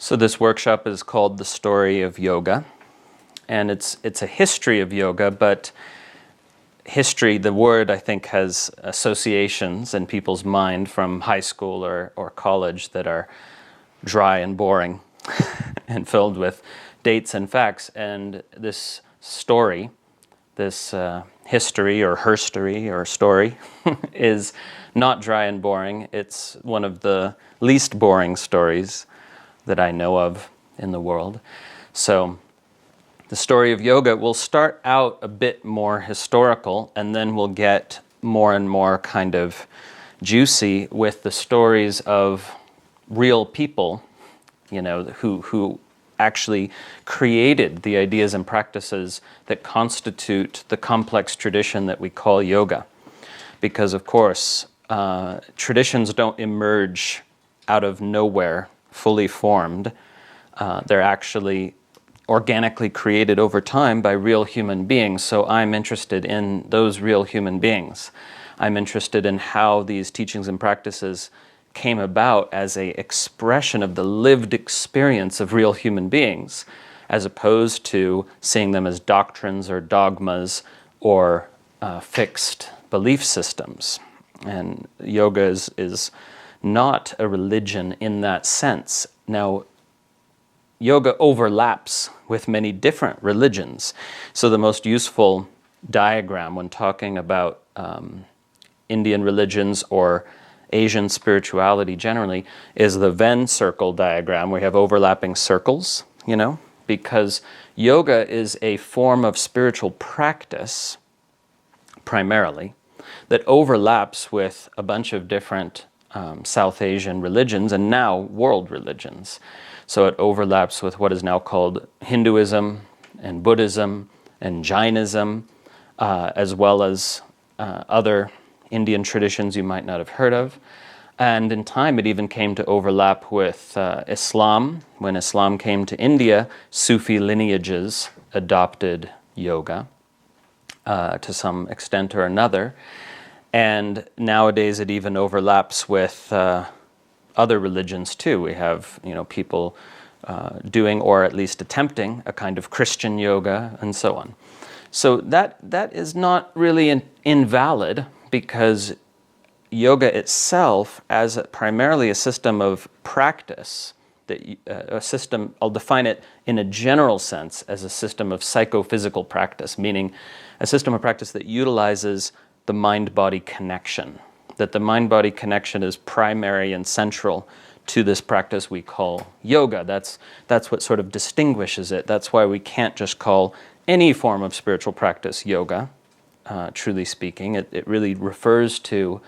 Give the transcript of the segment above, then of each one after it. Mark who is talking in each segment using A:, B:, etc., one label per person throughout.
A: So this workshop is called The Story of Yoga, and it's a history of yoga, but history, the word, I think, has associations in people's mind from high school or college that are dry and boring and filled with dates and facts. And this story, this history or herstory or story is not dry and boring. It's one of the least boring stories that I know of in the world. So the story of yoga will start out a bit more historical, and then we'll get more and more kind of juicy with the stories of real people, you know, who actually created the ideas and practices that constitute the complex tradition that we call yoga. Because, of course, traditions don't emerge out of nowhere, fully formed. They're actually organically created over time by real human beings. So I'm interested in those real human beings. I'm interested in how these teachings and practices came about as an expression of the lived experience of real human beings, as opposed to seeing them as doctrines or dogmas or fixed belief systems. And yoga is not a religion in that sense. Now, yoga overlaps with many different religions. So the most useful diagram when talking about Indian religions or Asian spirituality generally is the Venn circle diagram, where you have overlapping circles, you know, because yoga is a form of spiritual practice, primarily, that overlaps with a bunch of different South Asian religions and now world religions. So it overlaps with what is now called Hinduism and Buddhism and Jainism, as well as other Indian traditions you might not have heard of. And in time it even came to overlap with Islam. When Islam came to India, Sufi lineages adopted yoga to some extent or another. And nowadays it even overlaps with other religions too. We have, you know, people doing or at least attempting a kind of Christian yoga and so on. So that is not really invalid, because yoga itself, as primarily a system of practice, a system, I'll define it in a general sense as a system of psychophysical practice, meaning a system of practice that utilizes the mind-body connection, that the mind-body connection is primary and central to this practice we call yoga. That's what sort of distinguishes it. That's why we can't just call any form of spiritual practice yoga, truly speaking. It really refers to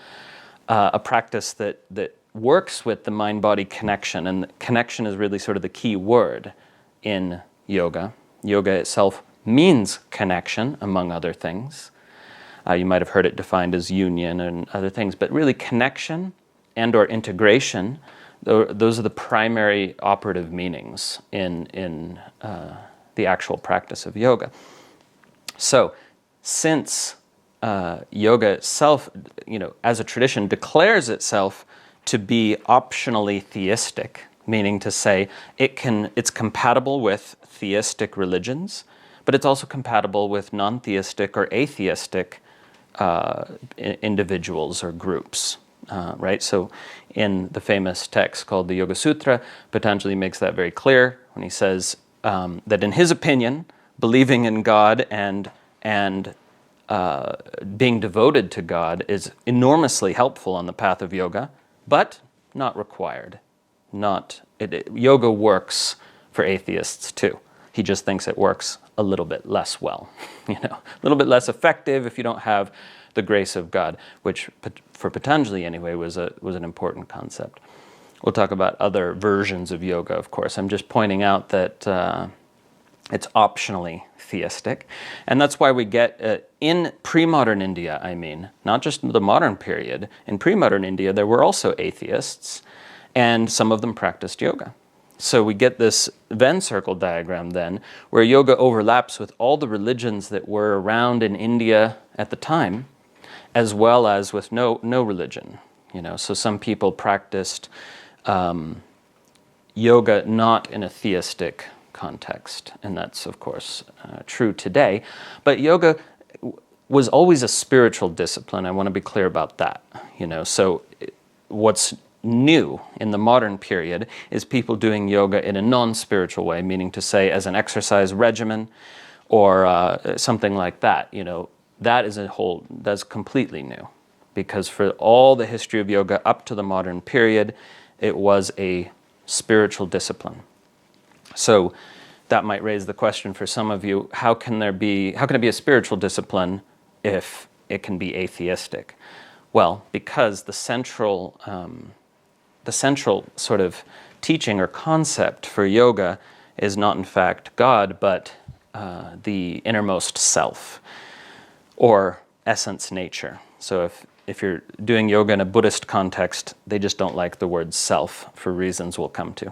A: a practice that works with the mind-body connection, and connection is really sort of the key word in yoga. Yoga itself means connection, among other things. You might have heard it defined as union and other things, but really connection and or integration, those are the primary operative meanings in the actual practice of yoga. So, since yoga itself, you know, as a tradition, declares itself to be optionally theistic, meaning to say it's compatible with theistic religions, but it's also compatible with non-theistic or atheistic individuals or groups, right? So in the famous text called the Yoga Sutra, Patanjali makes that very clear when he says that in his opinion, believing in God and being devoted to God is enormously helpful on the path of yoga, but not required. Yoga works for atheists too. He just thinks it works a little bit less well, you know, a little bit less effective if you don't have the grace of God, which for Patanjali anyway was an important concept. We'll talk about other versions of yoga, of course. I'm just pointing out that it's optionally theistic, and that's why we get in pre-modern India, I mean, not just the modern period. In pre-modern India, there were also atheists, and some of them practiced yoga. So we get this Venn circle diagram then, where yoga overlaps with all the religions that were around in India at the time, as well as with no religion. You know, so some people practiced yoga not in a theistic context, and that's of course true today. But yoga was always a spiritual discipline. I want to be clear about that. So what's new in the modern period is people doing yoga in a non-spiritual way, meaning to say as an exercise regimen or something like that. That's completely new, because for all the history of yoga up to the modern period, it was a spiritual discipline. So that might raise the question for some of you, how can it be a spiritual discipline if it can be atheistic? Well, because the central sort of teaching or concept for yoga is not in fact God, but the innermost self, or essence nature. So if you're doing yoga in a Buddhist context, they just don't like the word self for reasons we'll come to.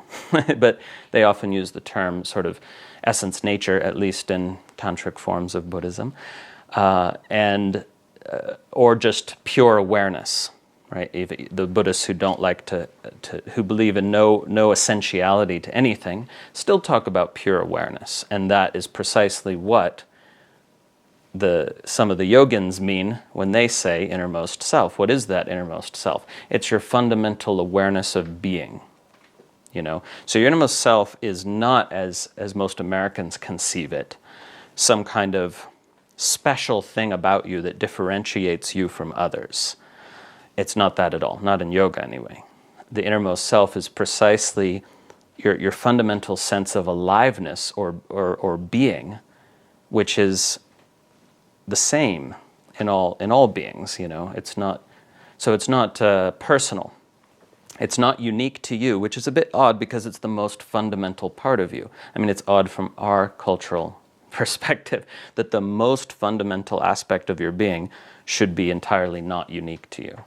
A: But they often use the term sort of essence nature, at least in tantric forms of Buddhism, or just pure awareness, right? The Buddhists who don't like who believe in no essentiality to anything, still talk about pure awareness, and that is precisely what some of the yogins mean when they say innermost self. What is that innermost self? It's your fundamental awareness of being. So your innermost self is not, as most Americans conceive it, some kind of special thing about you that differentiates you from others. It's not that at all, not in yoga anyway. The innermost self is precisely your fundamental sense of aliveness or being, which is the same in all beings. It's not personal. It's not unique to you, which is a bit odd because it's the most fundamental part of you. I mean, it's odd from our cultural perspective that the most fundamental aspect of your being should be entirely not unique to you.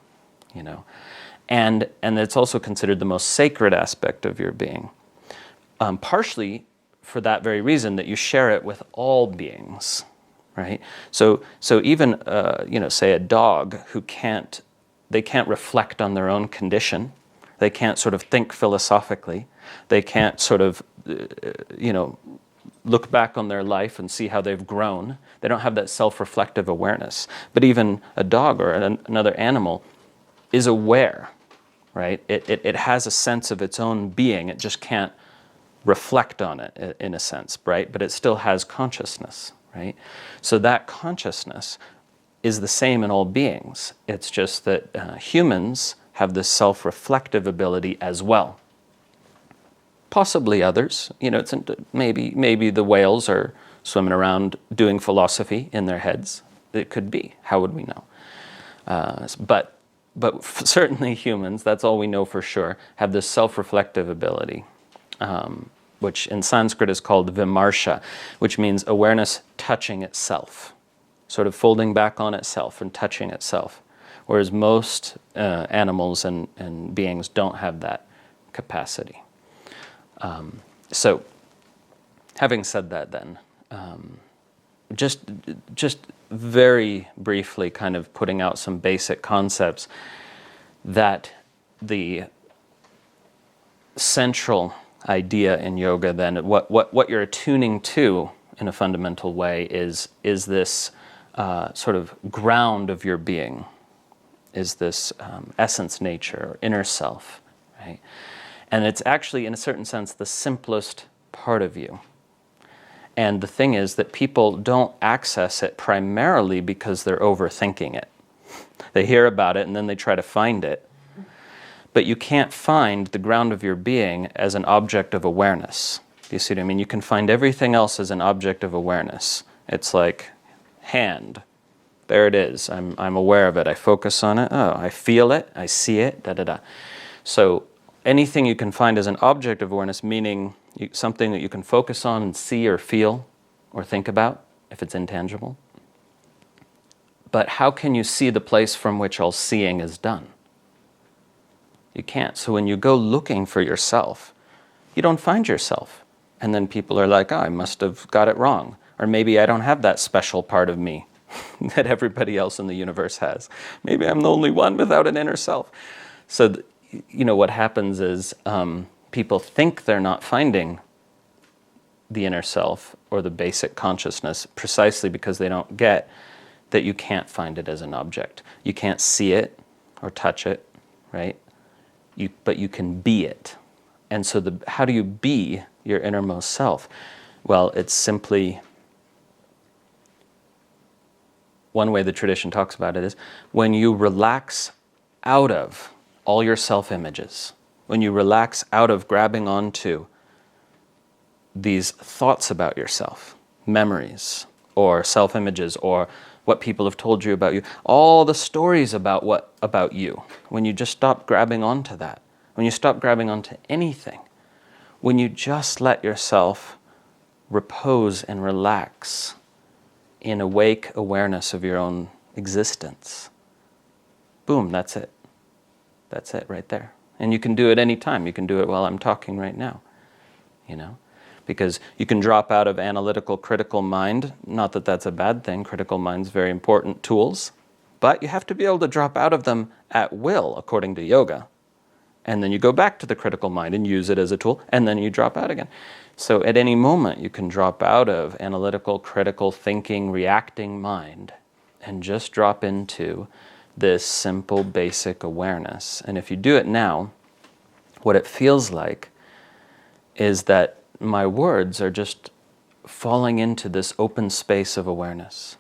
A: And it's also considered the most sacred aspect of your being, partially for that very reason that you share it with all beings, right? So even say a dog who can't reflect on their own condition, they can't sort of think philosophically, they can't sort of look back on their life and see how they've grown. They don't have that self-reflective awareness. But even a dog or another animal is aware, right? It has a sense of its own being. It just can't reflect on it in a sense, right? But it still has consciousness, right? So that consciousness is the same in all beings. It's just that humans have this self-reflective ability as well. Possibly others, maybe the whales are swimming around doing philosophy in their heads. It could be. How would we know? But certainly humans, that's all we know for sure, have this self-reflective ability, which in Sanskrit is called vimarsha, which means awareness touching itself, sort of folding back on itself and touching itself, whereas most animals and beings don't have that capacity. So, having said that then, just very briefly kind of putting out some basic concepts, that the central idea in yoga then, what you're attuning to in a fundamental way is this sort of ground of your being, is this essence nature, or inner self, right? And it's actually, in a certain sense, the simplest part of you. And the thing is that people don't access it primarily because they're overthinking it. They hear about it and then they try to find it. But you can't find the ground of your being as an object of awareness. Do you see what I mean? You can find everything else as an object of awareness. It's like hand. There it is. I'm aware of it. I focus on it. Oh, I feel it. I see it. Da-da-da. So anything you can find as an object of awareness, meaning something that you can focus on and see or feel or think about, if it's intangible. But how can you see the place from which all seeing is done? You can't. So when you go looking for yourself, you don't find yourself. And then people are like, oh, I must have got it wrong. Or maybe I don't have that special part of me that everybody else in the universe has. Maybe I'm the only one without an inner self. So what happens is people think they're not finding the inner self or the basic consciousness precisely because they don't get that you can't find it as an object. You can't see it or touch it, right? But you can be it. And so how do you be your innermost self? Well, it's simply, one way the tradition talks about it is when you relax out of all your self-images, when you relax out of grabbing onto these thoughts about yourself, memories, or self-images, or what people have told you about you, all the stories about you, when you just stop grabbing onto that, when you stop grabbing onto anything, when you just let yourself repose and relax in awake awareness of your own existence, boom, that's it. That's it right there. And you can do it anytime. You can do it while I'm talking right now, because you can drop out of analytical, critical mind. Not that that's a bad thing. Critical mind's very important tools. But you have to be able to drop out of them at will, according to yoga. And then you go back to the critical mind and use it as a tool, and then you drop out again. So at any moment, you can drop out of analytical, critical, thinking, reacting mind and just drop into this simple, basic awareness. And if you do it now, what it feels like is that my words are just falling into this open space of awareness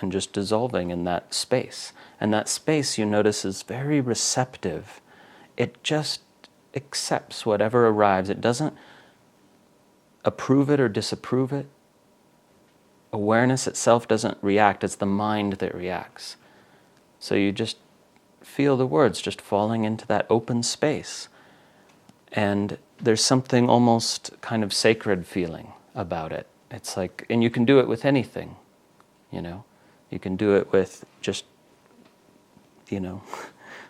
A: and just dissolving in that space. And that space, you notice, is very receptive. It just accepts whatever arrives. It doesn't approve it or disapprove it. Awareness itself doesn't react. It's the mind that reacts. So you just feel the words just falling into that open space. And there's something almost kind of sacred feeling about it. It's like, and you can do it with anything, You can do it with just,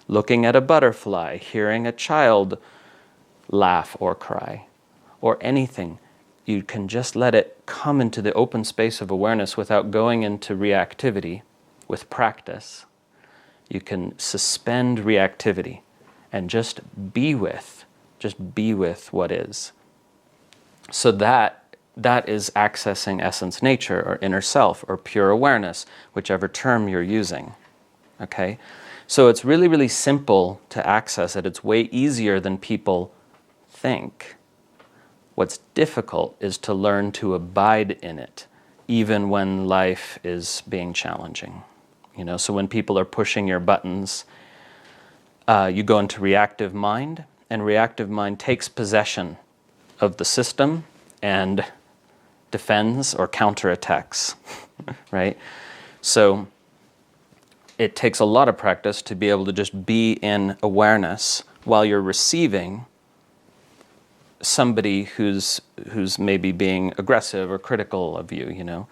A: looking at a butterfly, hearing a child laugh or cry, or anything. You can just let it come into the open space of awareness without going into reactivity with practice. You can suspend reactivity and just be with what is. So that is accessing essence nature or inner self or pure awareness, whichever term you're using. Okay? So it's really, really simple to access it. It's way easier than people think. What's difficult is to learn to abide in it, even when life is being challenging. So when people are pushing your buttons, you go into reactive mind, and reactive mind takes possession of the system and defends or counterattacks, right? So it takes a lot of practice to be able to just be in awareness while you're receiving somebody who's maybe being aggressive or critical of you,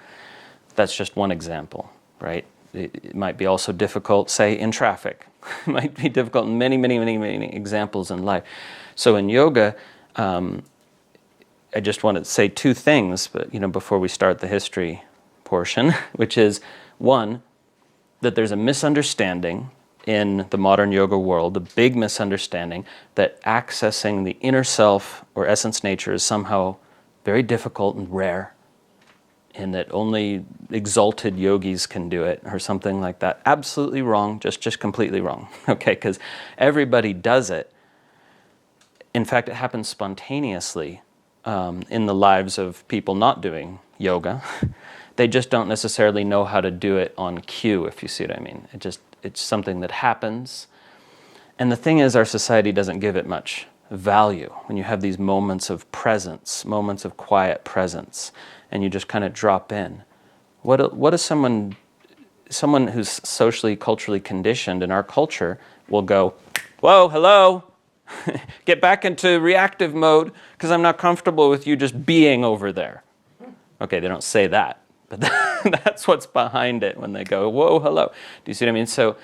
A: That's just one example, right? It might be also difficult, say, in traffic. It might be difficult in many, many, many, many examples in life. So in yoga, I just want to say two things, but before we start the history portion, which is, one, that there's a misunderstanding in the modern yoga world, a big misunderstanding that accessing the inner self or essence nature is somehow very difficult and rare, and that only exalted yogis can do it, or something like that. Absolutely wrong, just completely wrong, okay? Because everybody does it. In fact, it happens spontaneously in the lives of people not doing yoga. They just don't necessarily know how to do it on cue, if you see what I mean. It's something that happens. And the thing is, our society doesn't give it much value when you have these moments of presence, moments of quiet presence, and you just kind of drop in. What is someone who's socially, culturally conditioned in our culture will go, whoa, hello, get back into reactive mode because I'm not comfortable with you just being over there. Okay, they don't say that, but that's what's behind it when they go, whoa, hello. Do you see what I mean? So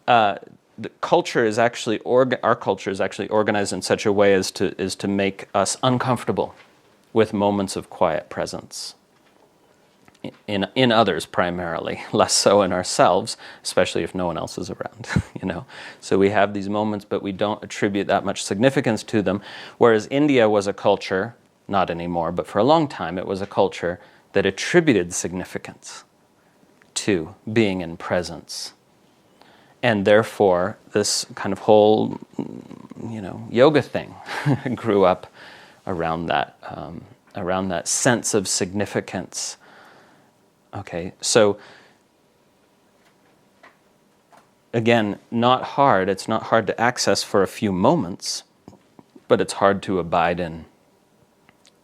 A: the culture is actually, our culture is actually organized in such a way as to make us uncomfortable with moments of quiet presence. in others primarily, less so in ourselves, especially if no one else is around, you know. So we have these moments, but we don't attribute that much significance to them. Whereas India was a culture, not anymore, but for a long time it was a culture that attributed significance to being in presence. And therefore, this kind of whole, you know, yoga thing grew up around that sense of significance. Okay, so again, not hard. It's not hard to access for a few moments, but it's hard to abide in.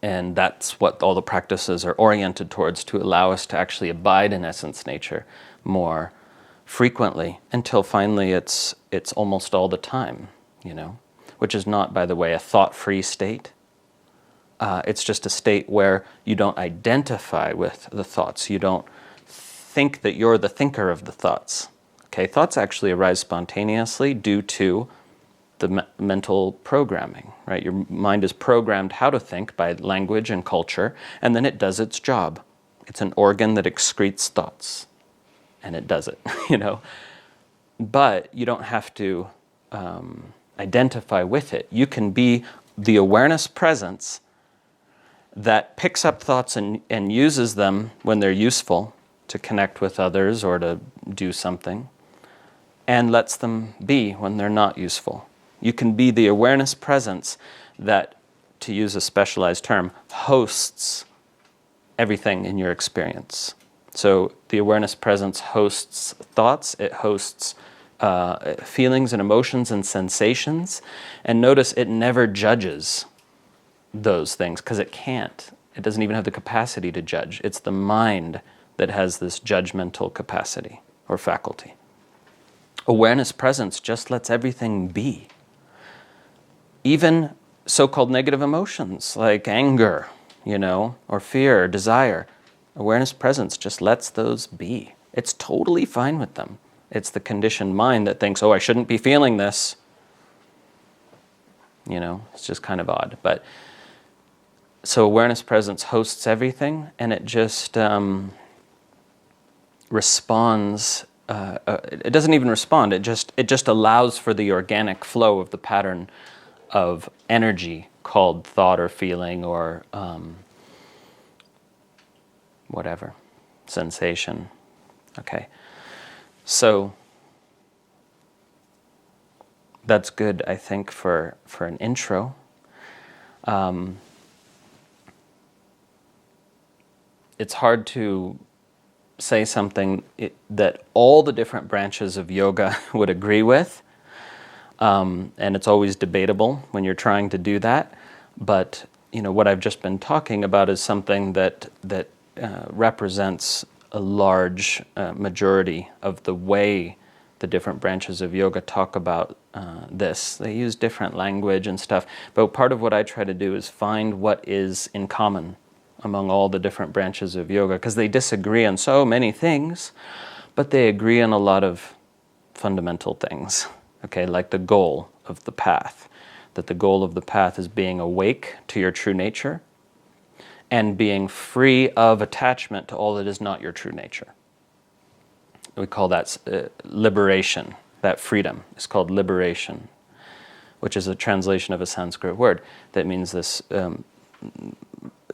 A: And that's what all the practices are oriented towards, to allow us to actually abide in essence nature more frequently, until finally it's almost all the time, you know, which is not, by the way, a thought-free state. It's just a state where you don't identify with the thoughts. You don't think that you're the thinker of the thoughts. Okay, thoughts actually arise spontaneously due to the mental programming, right? Your mind is programmed how to think by language and culture, and then it does its job. It's an organ that excretes thoughts, and it does it, you know. But you don't have to identify with it. You can be the awareness presence that picks up thoughts and uses them when they're useful to connect with others or to do something, and lets them be when they're not useful. You can be the awareness presence that, to use a specialized term, hosts everything in your experience. So the awareness presence hosts thoughts, it hosts feelings and emotions and sensations, and notice it never judges those things, because it can't. It doesn't even have the capacity to judge. It's the mind that has this judgmental capacity or faculty. Awareness presence just lets everything be. Even so-called negative emotions like anger, you know, or fear or desire. Awareness presence just lets those be. It's totally fine with them. It's the conditioned mind that thinks, oh, I shouldn't be feeling this. You know, it's just kind of odd. But so awareness presence hosts everything, and it just responds. It doesn't even respond. It just allows for the organic flow of the pattern of energy called thought or feeling or whatever, sensation. Okay, so that's good, I think, for an intro. It's hard to say something that all the different branches of yoga would agree with, and it's always debatable when you're trying to do that. But you know, what I've just been talking about is something that represents a large majority of the way the different branches of yoga talk about this. They use different language and stuff, but part of what I try to do is find what is in common among all the different branches of yoga, because they disagree on so many things, but they agree on a lot of fundamental things, okay, like the goal of the path, that the goal of the path is being awake to your true nature and being free of attachment to all that is not your true nature. We call that liberation. That freedom is called liberation, which is a translation of a Sanskrit word that means this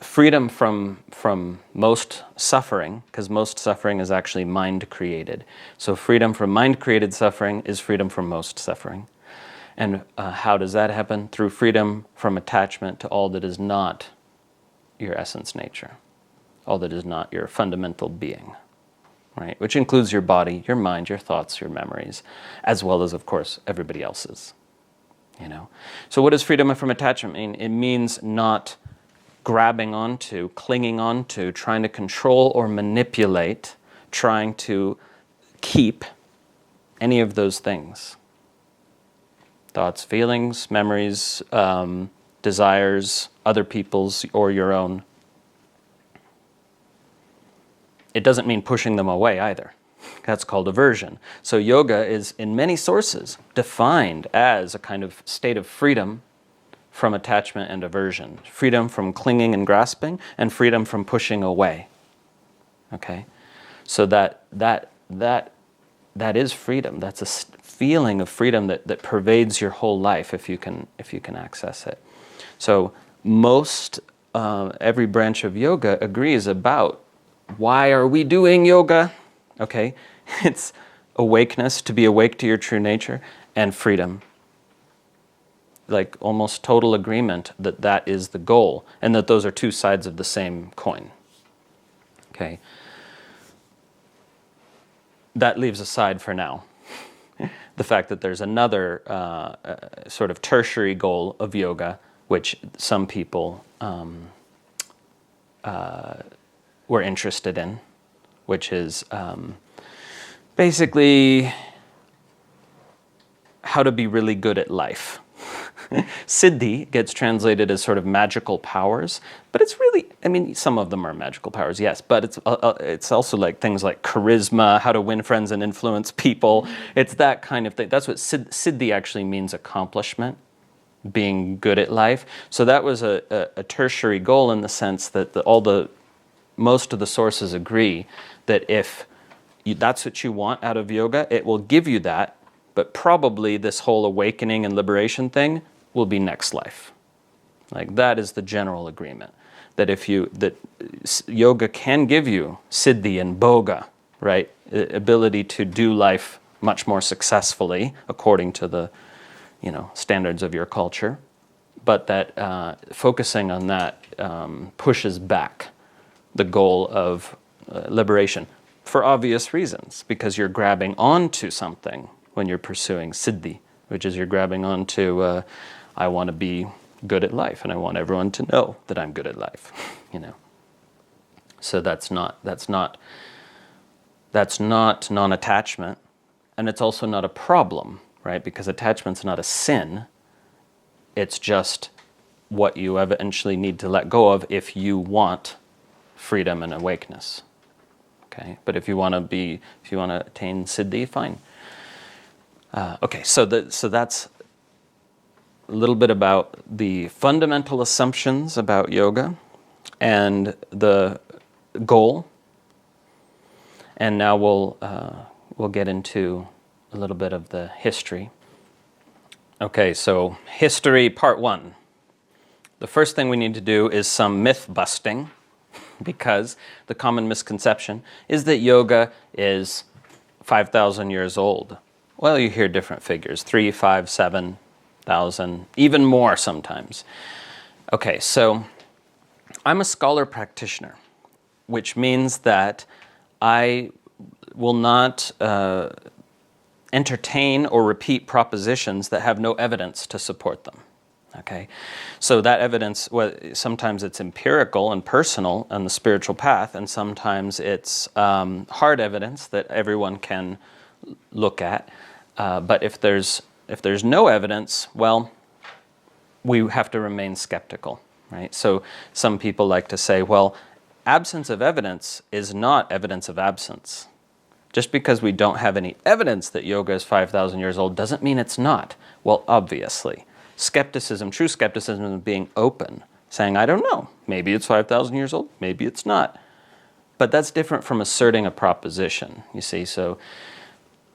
A: freedom from most suffering, because most suffering is actually mind-created. So freedom from mind-created suffering is freedom from most suffering. And how does that happen? Through freedom from attachment to all that is not your essence nature, all that is not your fundamental being, right? Which includes your body, your mind, your thoughts, your memories, as well as, of course, everybody else's, you know? So what does freedom from attachment mean? It means not grabbing onto, clinging onto, trying to control or manipulate, trying to keep any of those things. Thoughts, feelings, memories, desires, other people's or your own. It doesn't mean pushing them away either. That's called aversion. So yoga is, in many sources, defined as a kind of state of freedom from attachment and aversion, freedom from clinging and grasping, and freedom from pushing away. Okay, so that is freedom. That's a feeling of freedom that pervades your whole life if you can access it. So most every branch of yoga agrees about why are we doing yoga? Okay, it's awakeness, to be awake to your true nature, and freedom. Like almost total agreement that that is the goal, and that those are two sides of the same coin. Okay. That leaves aside for now the fact that there's another sort of tertiary goal of yoga, which some people were interested in, which is basically how to be really good at life. Siddhi gets translated as sort of magical powers, but it's really, I mean, some of them are magical powers, yes, but it's also like things like charisma, how to win friends and influence people. It's that kind of thing. That's what Siddhi actually means, accomplishment, being good at life. So that was a tertiary goal in the sense that most of the sources agree that if that's what you want out of yoga, it will give you that, but probably this whole awakening and liberation thing will be next life. Like that is the general agreement. That that yoga can give you siddhi and bhoga, right? Ability to do life much more successfully according to the, standards of your culture. But that focusing on that pushes back the goal of liberation for obvious reasons, because you're grabbing onto something when you're pursuing siddhi, which is you're grabbing onto I want to be good at life, and I want everyone to know that I'm good at life, So that's not non-attachment, and it's also not a problem, right? Because attachment's not a sin. It's just what you eventually need to let go of if you want freedom and awakeness. Okay, but if you want to attain siddhi, fine. Okay, so that's a little bit about the fundamental assumptions about yoga and the goal. And now we'll get into a little bit of the history. Okay, so history part 1. The first thing we need to do is some myth busting, because the common misconception is that yoga is 5,000 years old. Well, you hear different figures, 3, 5, 7,000, even more sometimes. Okay, so I'm a scholar practitioner, which means that I will not entertain or repeat propositions that have no evidence to support them. Okay, so that evidence, sometimes it's empirical and personal on the spiritual path, and sometimes it's hard evidence that everyone can look at. But if there's no evidence, well, we have to remain skeptical, right? So some people like to say, well, absence of evidence is not evidence of absence. Just because we don't have any evidence that yoga is 5,000 years old doesn't mean it's not. Well, obviously. Skepticism, true skepticism is being open, saying, I don't know, maybe it's 5,000 years old, maybe it's not. But that's different from asserting a proposition, you see. So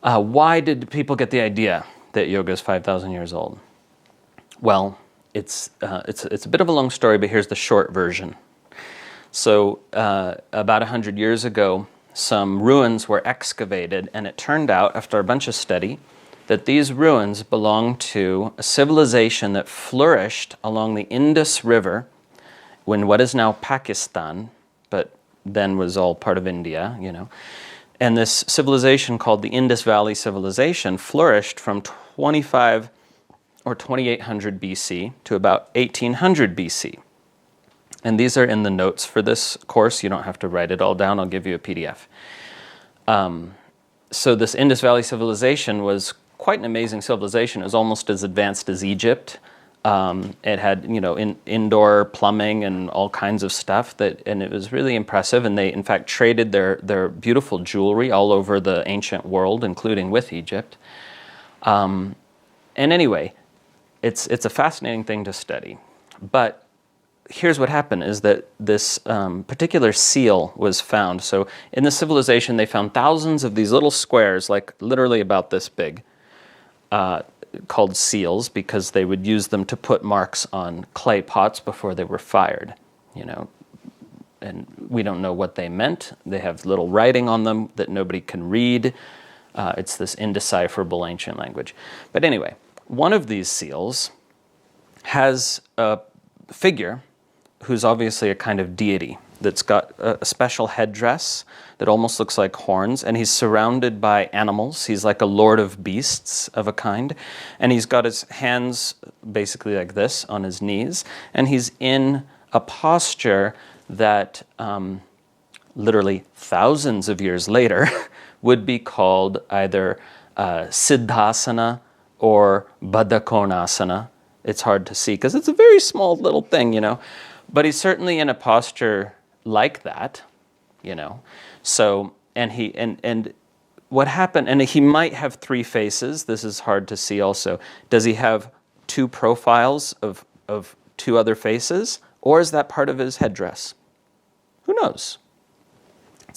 A: why did people get the idea that yoga is 5,000 years old? Well, it's a bit of a long story, but here's the short version. So about 100 years ago, some ruins were excavated, and it turned out, after a bunch of study, that these ruins belong to a civilization that flourished along the Indus River when what is now Pakistan, but then was all part of India, And this civilization called the Indus Valley Civilization flourished from 25 or 2800 BC to about 1800 BC. And these are in the notes for this course. You don't have to write it all down. I'll give you a PDF. So this Indus Valley Civilization was quite an amazing civilization. It was almost as advanced as Egypt. It had, indoor plumbing and all kinds of stuff, and it was really impressive. And they, in fact, traded their beautiful jewelry all over the ancient world, including with Egypt. And anyway, it's a fascinating thing to study. But here's what happened is that this particular seal was found. So in the civilization, they found thousands of these little squares, like literally about this big, called seals, because they would use them to put marks on clay pots before they were fired, and we don't know what they meant. They have little writing on them that nobody can read. It's this indecipherable ancient language. But anyway, one of these seals has a figure who's obviously a kind of deity that's got a special headdress that almost looks like horns, and he's surrounded by animals. He's like a lord of beasts of a kind, and he's got his hands basically like this on his knees, and he's in a posture that literally thousands of years later would be called either Siddhasana or Baddhakonasana. It's hard to see because it's a very small little thing, but he's certainly in a posture like that, So, and what happened, and he might have three faces. This is hard to see also. Does he have two profiles of two other faces, or is that part of his headdress? Who knows?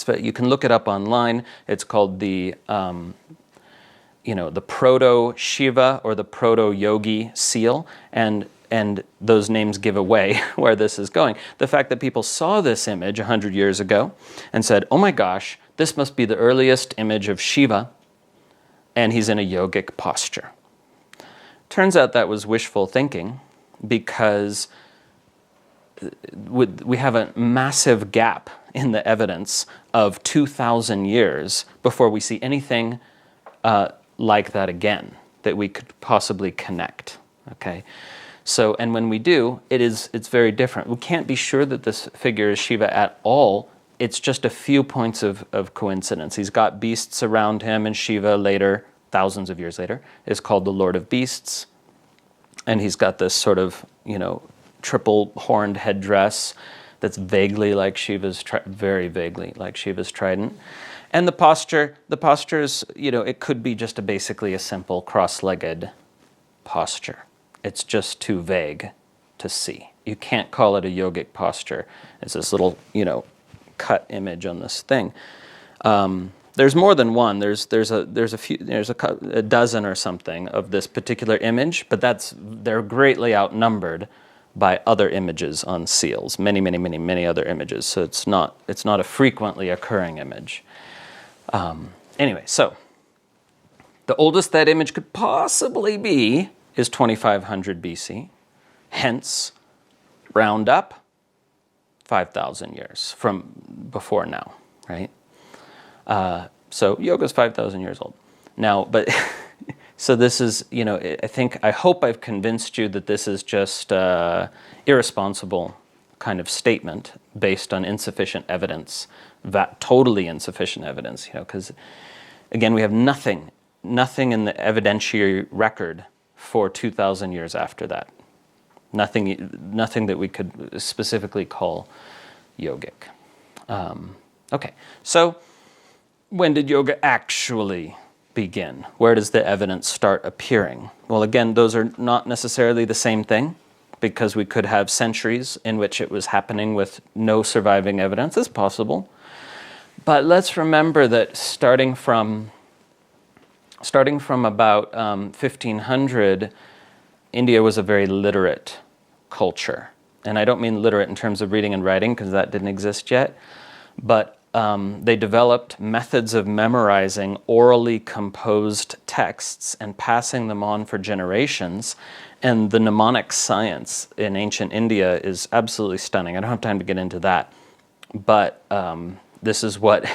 A: You can look it up online. It's called the proto-Shiva or the proto-yogi seal, and those names give away where this is going. The fact that people saw this image 100 years ago and said, oh my gosh, this must be the earliest image of Shiva, and he's in a yogic posture. Turns out that was wishful thinking, because we have a massive gap in the evidence of 2,000 years before we see anything like that again that we could possibly connect. Okay, so, and when we do, it's very different. We can't be sure that this figure is Shiva at all. It's just a few points of coincidence. He's got beasts around him, and Shiva later, thousands of years later, is called the Lord of Beasts, and he's got this sort of triple horned headdress that's vaguely like Shiva's, very vaguely like Shiva's trident. And the posture is, it could be just basically a simple cross-legged posture. It's just too vague to see. You can't call it a yogic posture. It's this little, cut image on this thing. There's more than one. There's a dozen or something of this particular image, but they're greatly outnumbered by other images on seals. Many, many, many, many other images. So it's not a frequently occurring image. Anyway, so the oldest that image could possibly be is 2500 BC. Hence, round up 5,000 years from before now, right? So yoga's 5,000 years old. Now, but so this is, I hope I've convinced you that this is just irresponsible kind of statement based on insufficient evidence, totally insufficient evidence, because again, we have nothing in the evidentiary record for 2,000 years after that. Nothing that we could specifically call yogic. Okay, so when did yoga actually begin? Where does the evidence start appearing? Well, again, those are not necessarily the same thing, because we could have centuries in which it was happening with no surviving evidence. It's possible. But let's remember that starting from about 1500, India was a very literate culture. And I don't mean literate in terms of reading and writing, because that didn't exist yet, but they developed methods of memorizing orally composed texts and passing them on for generations. And the mnemonic science in ancient India is absolutely stunning. I don't have time to get into that. But this is what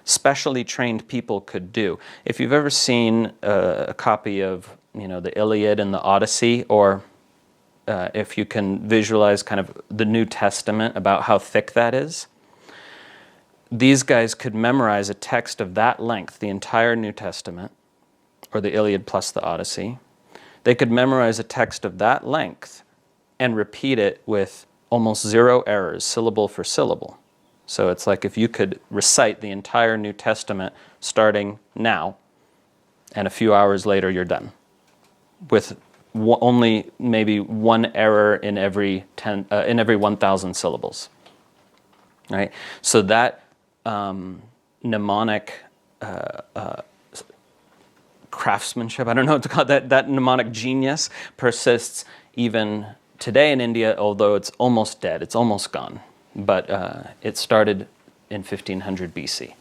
A: specially trained people could do. If you've ever seen a copy of the Iliad and the Odyssey, or if you can visualize kind of the New Testament, about how thick that is, these guys could memorize a text of that length, the entire New Testament, or the Iliad plus the Odyssey. They could memorize a text of that length and repeat it with almost zero errors, syllable for syllable. So it's like if you could recite the entire New Testament starting now, and a few hours later you're done, with only maybe one error in every 1,000 syllables. Right? So that mnemonic craftsmanship, I don't know what to call it, that mnemonic genius persists even today in India, although it's almost dead, it's almost gone. But it started in 1500 BC.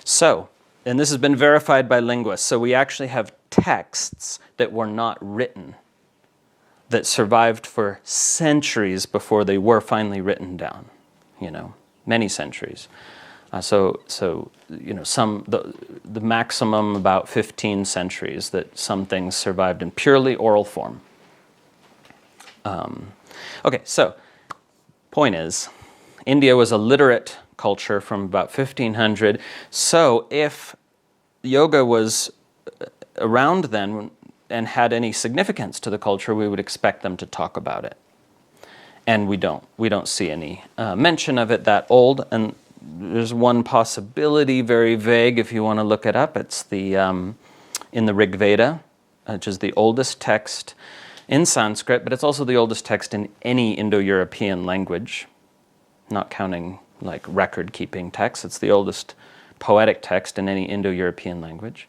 A: So, and this has been verified by linguists, so we actually have texts that were not written, that survived for centuries before they were finally written down, many centuries. So the maximum about 15 centuries that some things survived in purely oral form. Okay, so point is, India was a literate culture from about 1500. So if yoga was around then and had any significance to the culture, we would expect them to talk about it. And we don't. We don't see any mention of it that old. And there's one possibility, very vague, if you want to look it up. It's in the Rig Veda, which is the oldest text in Sanskrit, but it's also the oldest text in any Indo-European language, not counting like record-keeping texts. It's the oldest poetic text in any Indo-European language.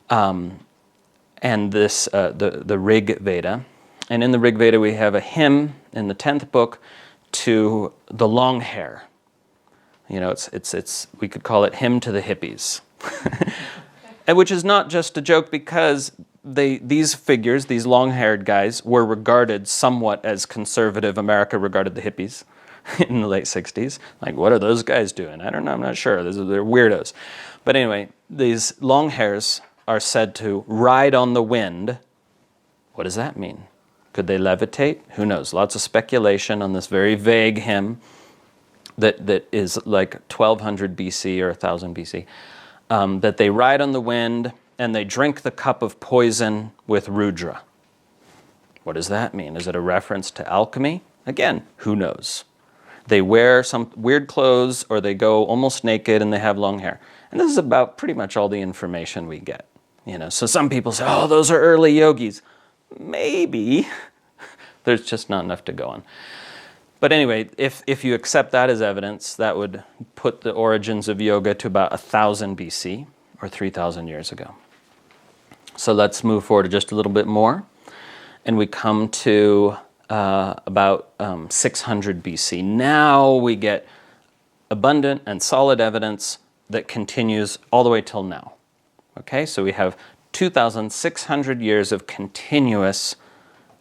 A: And this, the Rig Veda. And in the Rig Veda we have a hymn in the 10th book to the long hair. It's we could call it Hymn to the Hippies. And which is not just a joke, because these figures, these long-haired guys, were regarded somewhat as conservative. America regarded the hippies in the late 60s. Like, what are those guys doing? I don't know, I'm not sure. They're weirdos. But anyway, these long hairs are said to ride on the wind. What does that mean? Could they levitate? Who knows? Lots of speculation on this very vague hymn that is like 1200 BC or 1000 BC. That they ride on the wind and they drink the cup of poison with Rudra. What does that mean? Is it a reference to alchemy? Again, who knows? They wear some weird clothes, or they go almost naked and they have long hair. And this is about pretty much all the information we get. So some people say, oh, those are early yogis. Maybe. There's just not enough to go on. But anyway, if you accept that as evidence, that would put the origins of yoga to about 1000 BC, or 3,000 years ago. So let's move forward just a little bit more. And we come to about 600 BC. Now we get abundant and solid evidence that continues all the way till now. Okay, so we have 2,600 years of continuous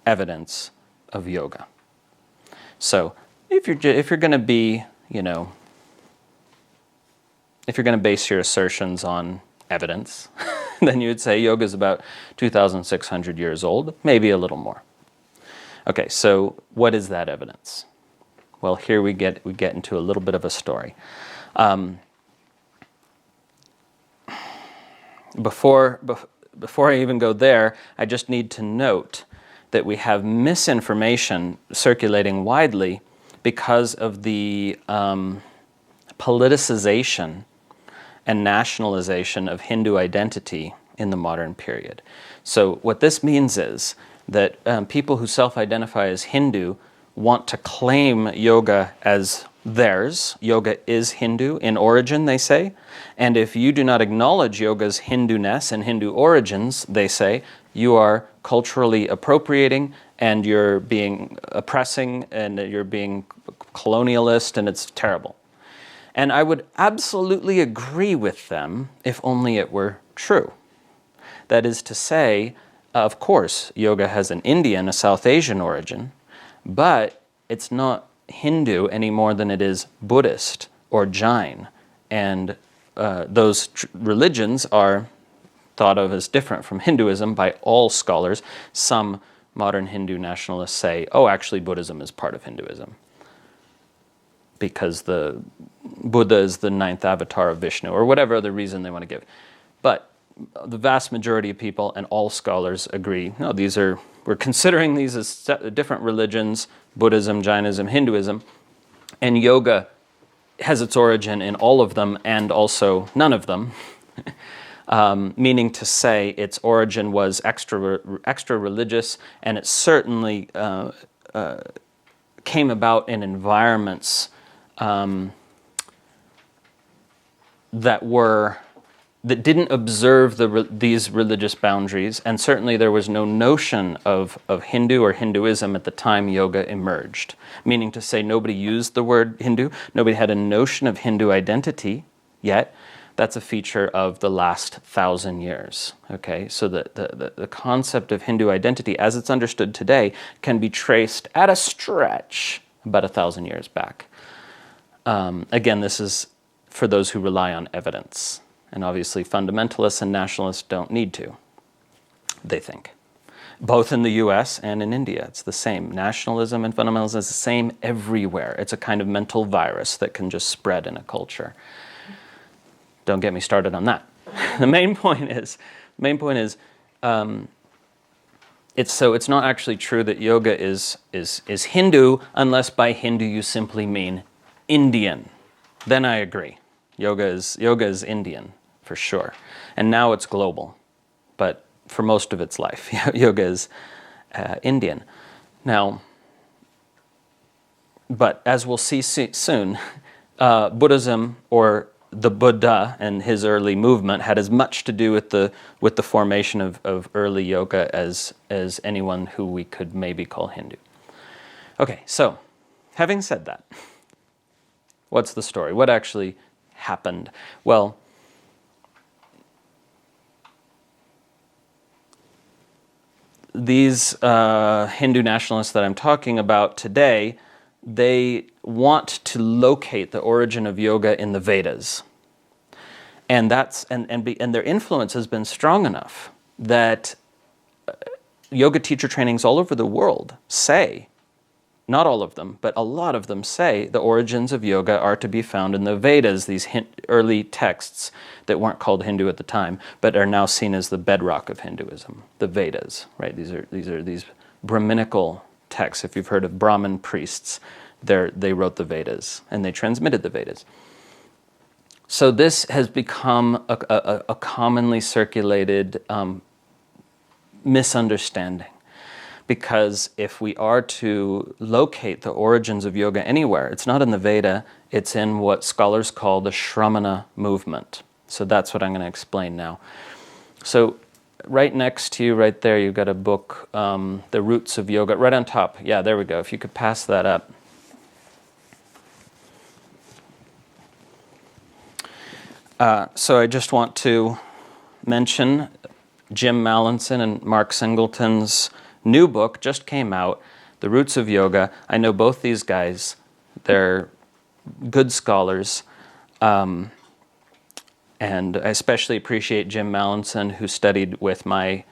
A: evidence of yoga. So if you're going to be, if you're going to base your assertions on evidence, then you would say yoga is about 2,600 years old, maybe a little more. Okay, so what is that evidence? Well, here we get into a little bit of a story. Before I even go there, I just need to note that we have misinformation circulating widely because of the politicization and nationalization of Hindu identity in the modern period. So what this means is that people who self-identify as Hindu want to claim yoga as theirs. Yoga is Hindu in origin, they say. And if you do not acknowledge yoga's Hindu-ness and Hindu origins, they say, you are culturally appropriating and you're being oppressing and you're being colonialist, and it's terrible. And I would absolutely agree with them if only it were true. That is to say, of course, yoga has an Indian, a South Asian origin, but it's not Hindu any more than it is Buddhist or Jain. And those religions are thought of as different from Hinduism by all scholars. Some modern Hindu nationalists say, oh, actually Buddhism is part of Hinduism, because the Buddha is the 9th avatar of Vishnu, or whatever other reason they want to give. But the vast majority of people and all scholars agree, no, we're considering these as different religions, Buddhism, Jainism, Hinduism, and yoga has its origin in all of them and also none of them. meaning to say its origin was extra religious, and it certainly came about in environments that didn't observe these religious boundaries, and certainly there was no notion of Hindu or Hinduism at the time yoga emerged. Meaning to say, nobody used the word Hindu, nobody had a notion of Hindu identity yet. That's a feature of the last 1,000 years. Okay, so the concept of Hindu identity, as it's understood today, can be traced at a stretch about 1,000 years back. Again, this is for those who rely on evidence. And obviously fundamentalists and nationalists don't need to, they think. Both in the US and in India, it's the same. Nationalism and fundamentalism is the same everywhere. It's a kind of mental virus that can just spread in a culture. Don't get me started on that. The main point is, it's not actually true that yoga is Hindu, unless by Hindu you simply mean Indian. Then I agree. Yoga is Indian, for sure. And now it's global. But for most of its life, yoga is Indian. Now, but as we'll see soon, Buddhism, or the Buddha and his early movement, had as much to do with the formation of early yoga as anyone who we could maybe call Hindu. Okay, so having said that, what's the story? What actually happened? Well, these Hindu nationalists that I'm talking about today, they want to locate the origin of yoga in the Vedas. And their influence has been strong enough that yoga teacher trainings all over the world say, not all of them, but a lot of them say the origins of yoga are to be found in the Vedas, these early texts that weren't called Hindu at the time, but are now seen as the bedrock of Hinduism, the Vedas, right? These are these Brahminical texts. If you've heard of Brahmin priests, they wrote the Vedas, and they transmitted the Vedas. So this has become a commonly circulated misunderstanding. Because if we are to locate the origins of yoga anywhere, it's not in the Veda, it's in what scholars call the Shramana movement. So that's what I'm going to explain now. So right next to you, right there, you've got a book, The Roots of Yoga, right on top. Yeah, there we go. If you could pass that up. So I just want to mention Jim Mallinson and Mark Singleton's new book just came out, The Roots of Yoga. I know both these guys. They're good scholars. And I especially appreciate Jim Mallinson, who studied with my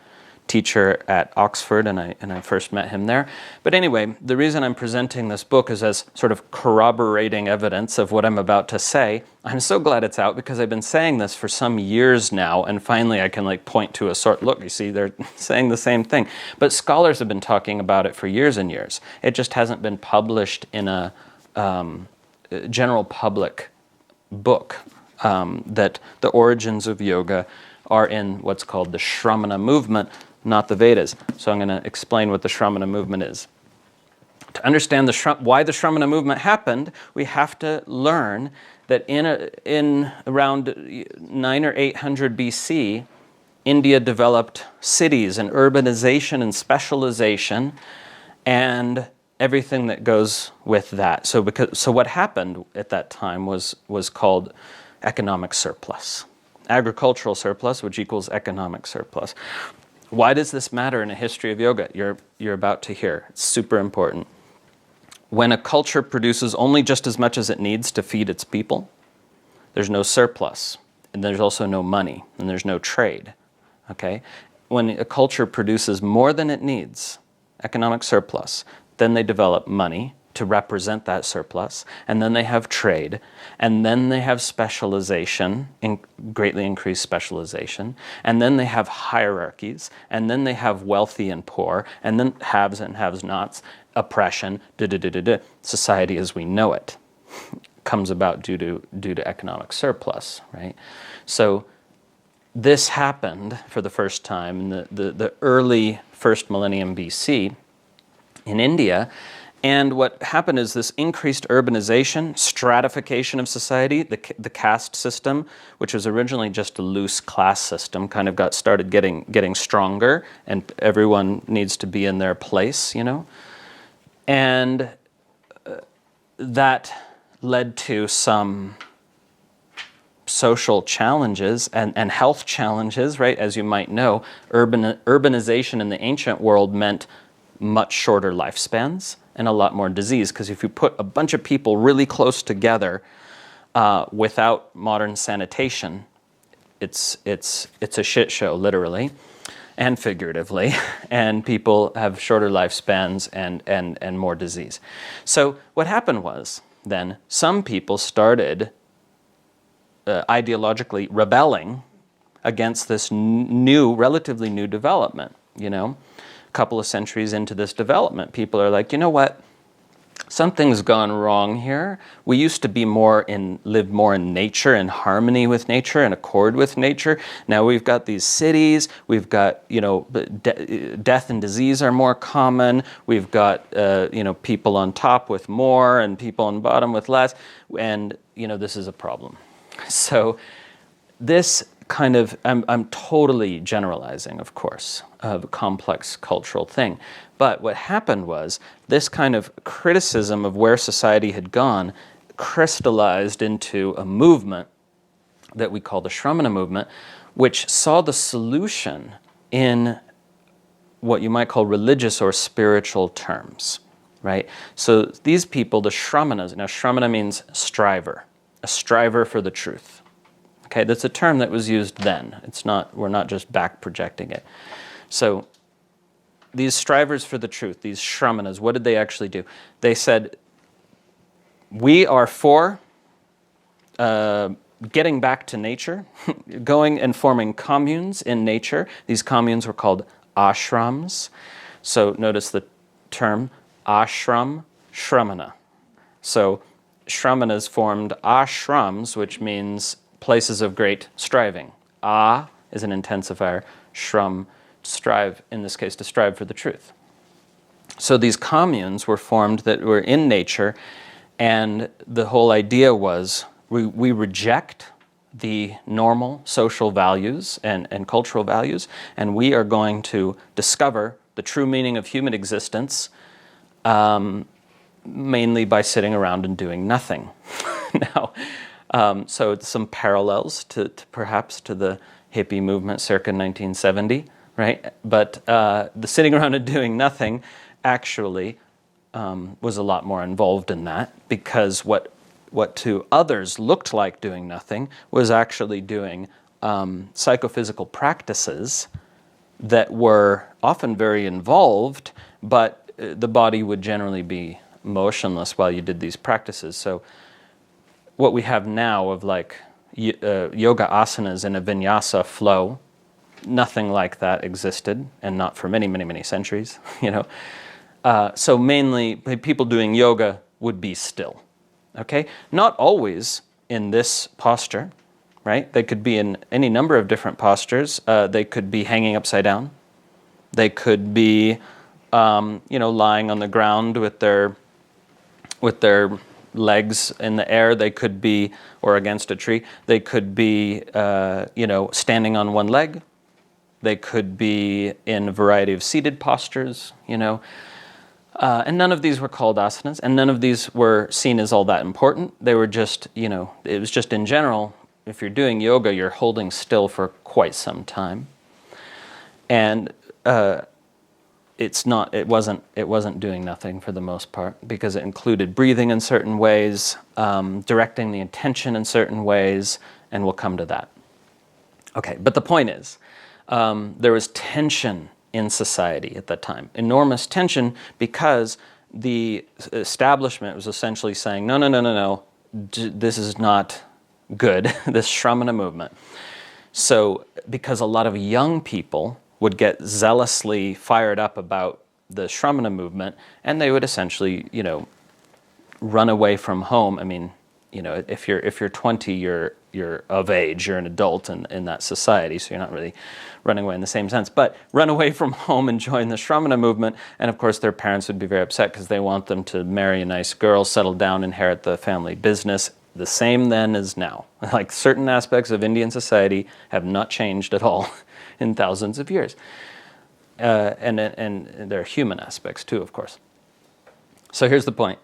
A: teacher at Oxford, and I first met him there. But anyway, the reason I'm presenting this book is as sort of corroborating evidence of what I'm about to say. I'm so glad it's out, because I've been saying this for some years now, and finally I can point to a sort, look, you see, they're saying the same thing. But scholars have been talking about it for years and years. It just hasn't been published in a general public book, that the origins of yoga are in what's called the Shramana movement, not the Vedas. So I'm going to explain what the Shramana movement is. To understand why the Shramana movement happened, we have to learn that in around 9 or 800 BC, India developed cities and urbanization and specialization and everything that goes with that. So what happened at that time was called economic surplus. Agricultural surplus, which equals economic surplus. Why does this matter in a history of yoga? You're about to hear. It's super important. When a culture produces only just as much as it needs to feed its people, there's no surplus, and there's also no money, and there's no trade. Okay? When a culture produces more than it needs, economic surplus, then they develop money to represent that surplus, and then they have trade, and then they have specialization, greatly increased specialization, and then they have hierarchies, and then they have wealthy and poor, and then haves and have-nots, oppression, society as we know it comes about due to economic surplus, right? So this happened for the first time in the early first millennium BC in India. And what happened is this increased urbanization, stratification of society, the caste system, which was originally just a loose class system, kind of started getting stronger, and everyone needs to be in their place, And that led to some social challenges and health challenges, right? As you might know, urbanization in the ancient world meant much shorter lifespans and a lot more disease, because if you put a bunch of people really close together without modern sanitation, it's a shit show, literally and figuratively, and people have shorter lifespans and more disease. So what happened was, then, some people started ideologically rebelling against this relatively new development, A couple of centuries into this development, people are like, you know what? Something's gone wrong here. We used to live more in nature, in harmony with nature, in accord with nature. Now we've got these cities. We've got, death and disease are more common. We've got, people on top with more and people on bottom with less. And, this is a problem. So this kind of, I'm totally generalizing, of course, of a complex cultural thing. But what happened was this kind of criticism of where society had gone crystallized into a movement that we call the Shramana movement, which saw the solution in what you might call religious or spiritual terms, right? So these people, the Shramanas, now Shramana means striver, a striver for the truth. Okay, that's a term that was used then. We're not just back projecting it. So these strivers for the truth, these Shramanas, what did they actually do? They said, we are for getting back to nature, going and forming communes in nature. These communes were called ashrams. So notice the term ashram, shramana. So Shramanas formed ashrams, which means places of great striving. A is an intensifier, shram, strive, in this case, to strive for the truth. So these communes were formed that were in nature, and the whole idea was we reject the normal social values and cultural values, and we are going to discover the true meaning of human existence, mainly by sitting around and doing nothing. Now, so it's some parallels to perhaps to the hippie movement circa 1970, right? But the sitting around and doing nothing actually was a lot more involved in that, because what to others looked like doing nothing was actually doing psychophysical practices that were often very involved, but the body would generally be motionless while you did these practices. So what we have now of like yoga asanas in a vinyasa flow, nothing like that existed, and not for many, many, many centuries, So mainly people doing yoga would be still, okay? Not always in this posture, right? They could be in any number of different postures. They could be hanging upside down. They could be, lying on the ground with their legs in the air. They could be, or against a tree. They could be, standing on one leg. They could be in a variety of seated postures, and none of these were called asanas, and none of these were seen as all that important. They were just, it was just in general, if you're doing yoga, you're holding still for quite some time. And it wasn't doing nothing for the most part, because it included breathing in certain ways, directing the attention in certain ways, and we'll come to that. Okay, but the point is, there was tension in society at that time, enormous tension, because the establishment was essentially saying, no, this is not good, this Shramana movement. So, because a lot of young people would get zealously fired up about the Shramana movement, and they would essentially, run away from home. I mean, if you're 20, you're you're of age, you're an adult in that society, so you're not really running away in the same sense. But run away from home and join the Shramana movement, and of course their parents would be very upset because they want them to marry a nice girl, settle down, inherit the family business. The same then as now. Like certain aspects of Indian society have not changed at all in thousands of years. And there are human aspects too, of course. So here's the point.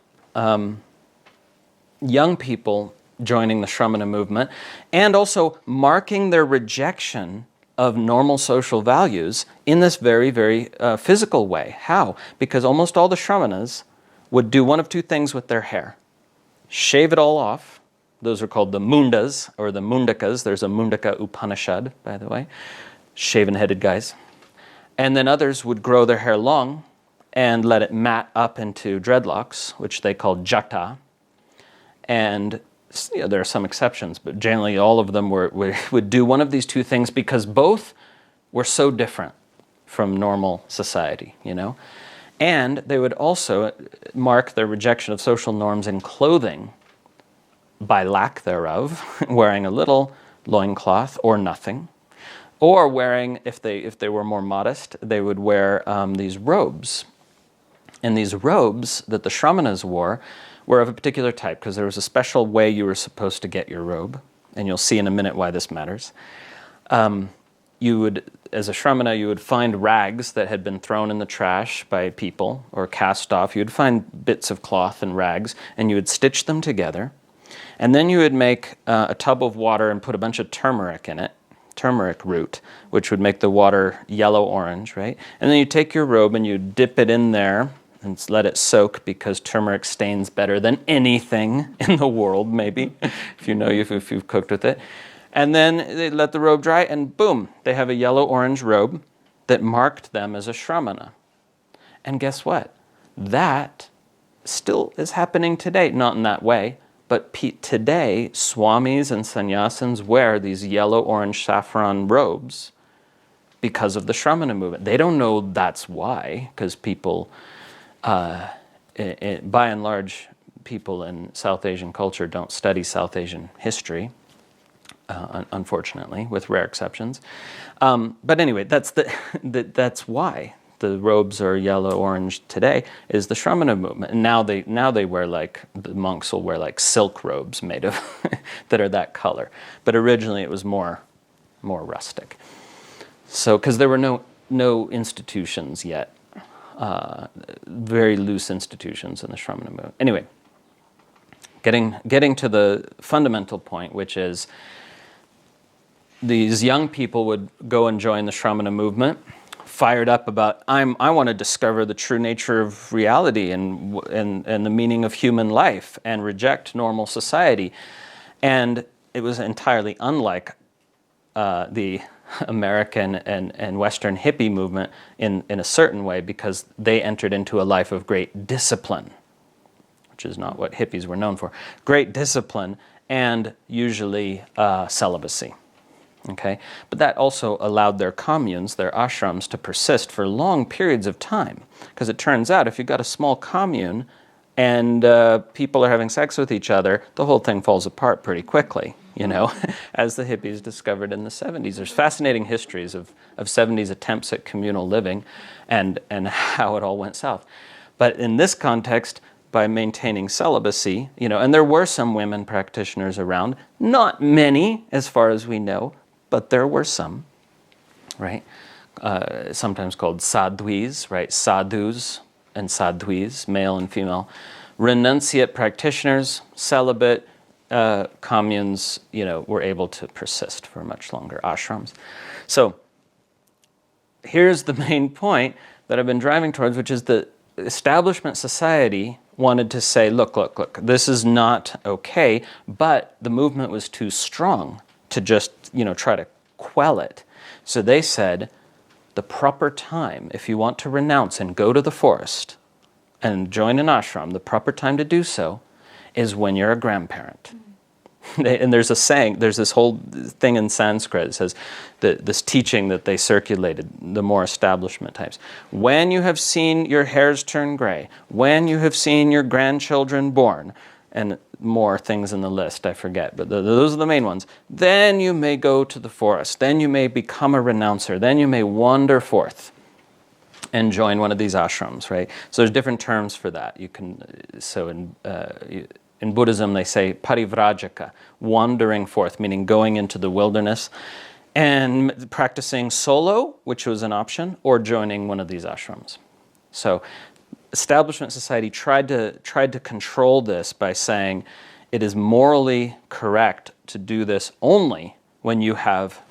A: Young people joining the Shramana movement and also marking their rejection of normal social values in this very, very physical way. How? Because almost all the Shramanas would do one of two things with their hair. Shave it all off. Those are called the mundas or the mundakas. There's a mundaka Upanishad, by the way. Shaven-headed guys. And then others would grow their hair long and let it mat up into dreadlocks, which they called jata. And there are some exceptions, but generally all of them would do one of these two things because both were so different from normal society, And they would also mark their rejection of social norms in clothing by lack thereof, wearing a little loincloth or nothing, or wearing, if they were more modest, they would wear these robes. And these robes that the Shramanas wore were of a particular type because there was a special way you were supposed to get your robe, and you'll see in a minute why this matters. You would, as a Shramana, you would find rags that had been thrown in the trash by people or cast off. You would find bits of cloth and rags, and you would stitch them together. And then you would make a tub of water and put a bunch of turmeric in it, turmeric root, which would make the water yellow-orange, right? And then you take your robe and you dip it in there and let it soak because turmeric stains better than anything in the world, maybe, if you've cooked with it. And then they let the robe dry, and boom, they have a yellow-orange robe that marked them as a Shramana. And guess what? That still is happening today, not in that way, but today, swamis and sannyasins wear these yellow-orange saffron robes because of the Shramana movement. They don't know that's why, because people, by and large, people in South Asian culture don't study South Asian history, unfortunately, with rare exceptions. But anyway, that's why the robes are yellow-orange today, is the Shramana movement. And now they wear the monks will wear silk robes made of, that are that color. But originally it was more rustic. So, because there were no institutions yet, very loose institutions in the Shramana movement. Anyway, getting to the fundamental point, which is these young people would go and join the Shramana movement, fired up about, I want to discover the true nature of reality and the meaning of human life and reject normal society. And it was entirely unlike the American and Western hippie movement in a certain way, because they entered into a life of great discipline, which is not what hippies were known for. Great discipline and usually celibacy. Okay, but that also allowed their communes, their ashrams, to persist for long periods of time. Because it turns out if you've got a small commune and people are having sex with each other, the whole thing falls apart pretty quickly, as the hippies discovered in the 70s. There's fascinating histories of 70s attempts at communal living and how it all went south. But in this context, by maintaining celibacy, and there were some women practitioners around, not many as far as we know, but there were some, right? Sometimes called sadhvis, right? Sadhus and sadhvis, male and female. Renunciate practitioners, celibate communes, were able to persist for much longer, ashrams. So here's the main point that I've been driving towards, which is the establishment society wanted to say, look, this is not okay, but the movement was too strong to just, try to quell it. So they said, the proper time, if you want to renounce and go to the forest and join an ashram, the proper time to do so is when you're a grandparent. And there's a saying, there's this whole thing in Sanskrit, it says, this teaching that they circulated, the more establishment types. When you have seen your hairs turn gray, when you have seen your grandchildren born, and more things in the list, I forget, but those are the main ones. Then you may go to the forest. Then you may become a renouncer. Then you may wander forth and join one of these ashrams, right? So there's different terms for that. You can, so in Buddhism they say parivrajaka, wandering forth, meaning going into the wilderness and practicing solo, which was an option, or joining one of these ashrams. So establishment society tried to control this by saying it is morally correct to do this only when you have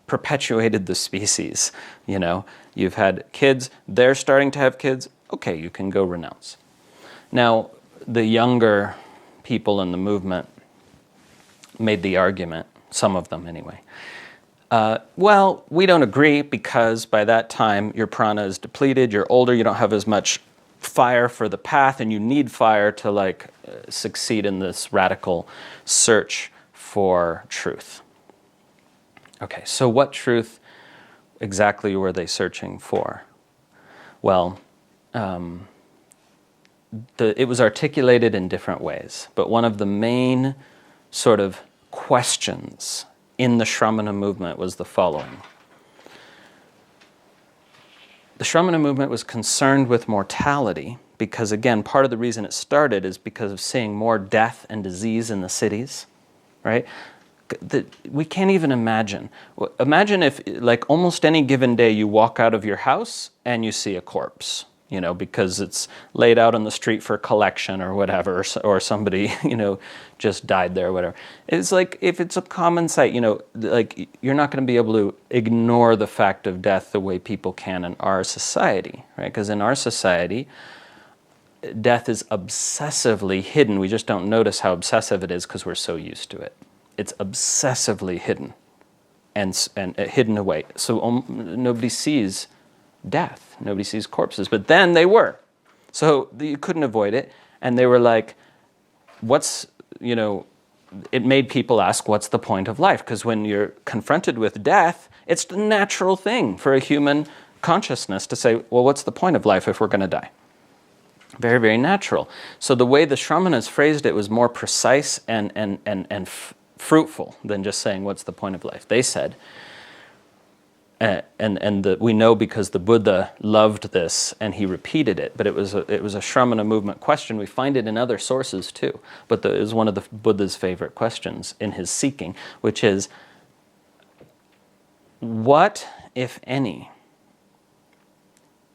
A: perpetuated the species. You know, you've had kids, they're starting to have kids, okay, you can go renounce. Now, the younger people in the movement made the argument, some of them anyway, well, we don't agree because by that time your prana is depleted, you're older, you don't have as much fire for the path, and you need fire to succeed in this radical search for truth. Okay, so what truth exactly were they searching for? Well, it was articulated in different ways, but one of the main sort of questions in the Shramana movement was the following. The Shramana movement was concerned with mortality because, again, part of the reason it started is because of seeing more death and disease in the cities, right? We can't even imagine. Imagine if, almost any given day, you walk out of your house and you see a corpse, because it's laid out on the street for collection or whatever, or somebody, just died there or whatever. It's like, if it's a common sight, you're not going to be able to ignore the fact of death the way people can in our society, right? Because in our society, death is obsessively hidden. We just don't notice how obsessive it is because we're so used to it. It's obsessively hidden and hidden away. So nobody sees death. Nobody sees corpses. But then they were. So you couldn't avoid it. And they were like, it made people ask, what's the point of life? Because when you're confronted with death, it's the natural thing for a human consciousness to say, well, what's the point of life if we're going to die? Very, very natural. So the way the Shramanas phrased it was more precise and fruitful than just saying, what's the point of life? They said, we know because the Buddha loved this and he repeated it, but it was a Shramana movement question. We find it in other sources too, but it was one of the Buddha's favorite questions in his seeking, which is, what, if any,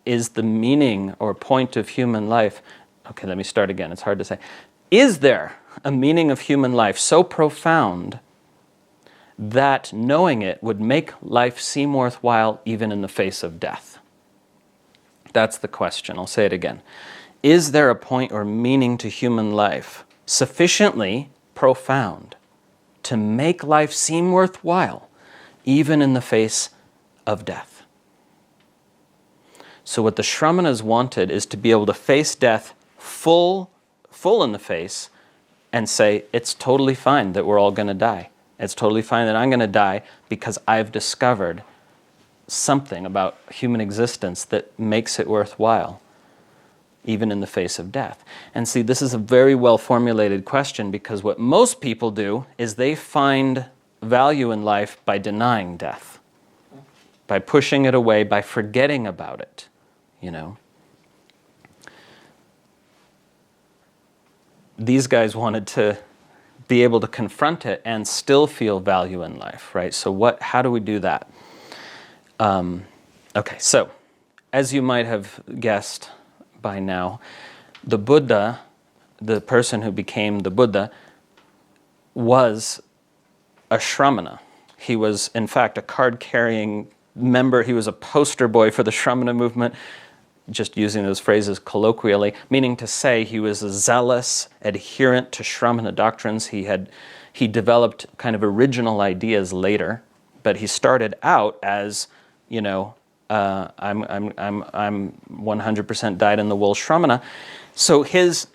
A: is the meaning or point of human life? Okay, let me start again. It's hard to say. Is there a meaning of human life so profound that knowing it would make life seem worthwhile even in the face of death? That's the question. I'll say it again. Is there a point or meaning to human life sufficiently profound to make life seem worthwhile even in the face of death? So what the Shramanas wanted is to be able to face death full in the face and say, it's totally fine that we're all going to die. It's totally fine that I'm going to die because I've discovered something about human existence that makes it worthwhile, even in the face of death. And see, this is a very well formulated question, because what most people do is they find value in life by denying death, by pushing it away, by forgetting about it, These guys wanted to be able to confront it and still feel value in life, right? So how do we do that? Okay, so as you might have guessed by now, the Buddha, the person who became the Buddha, was a Shramana. He was, in fact, a card-carrying member. He was a poster boy for the Shramana movement, just using those phrases colloquially, meaning to say he was a zealous adherent to Shramana doctrines. He developed kind of original ideas later, but he started out as, I'm 100% dyed-in-the-wool Shramana. So his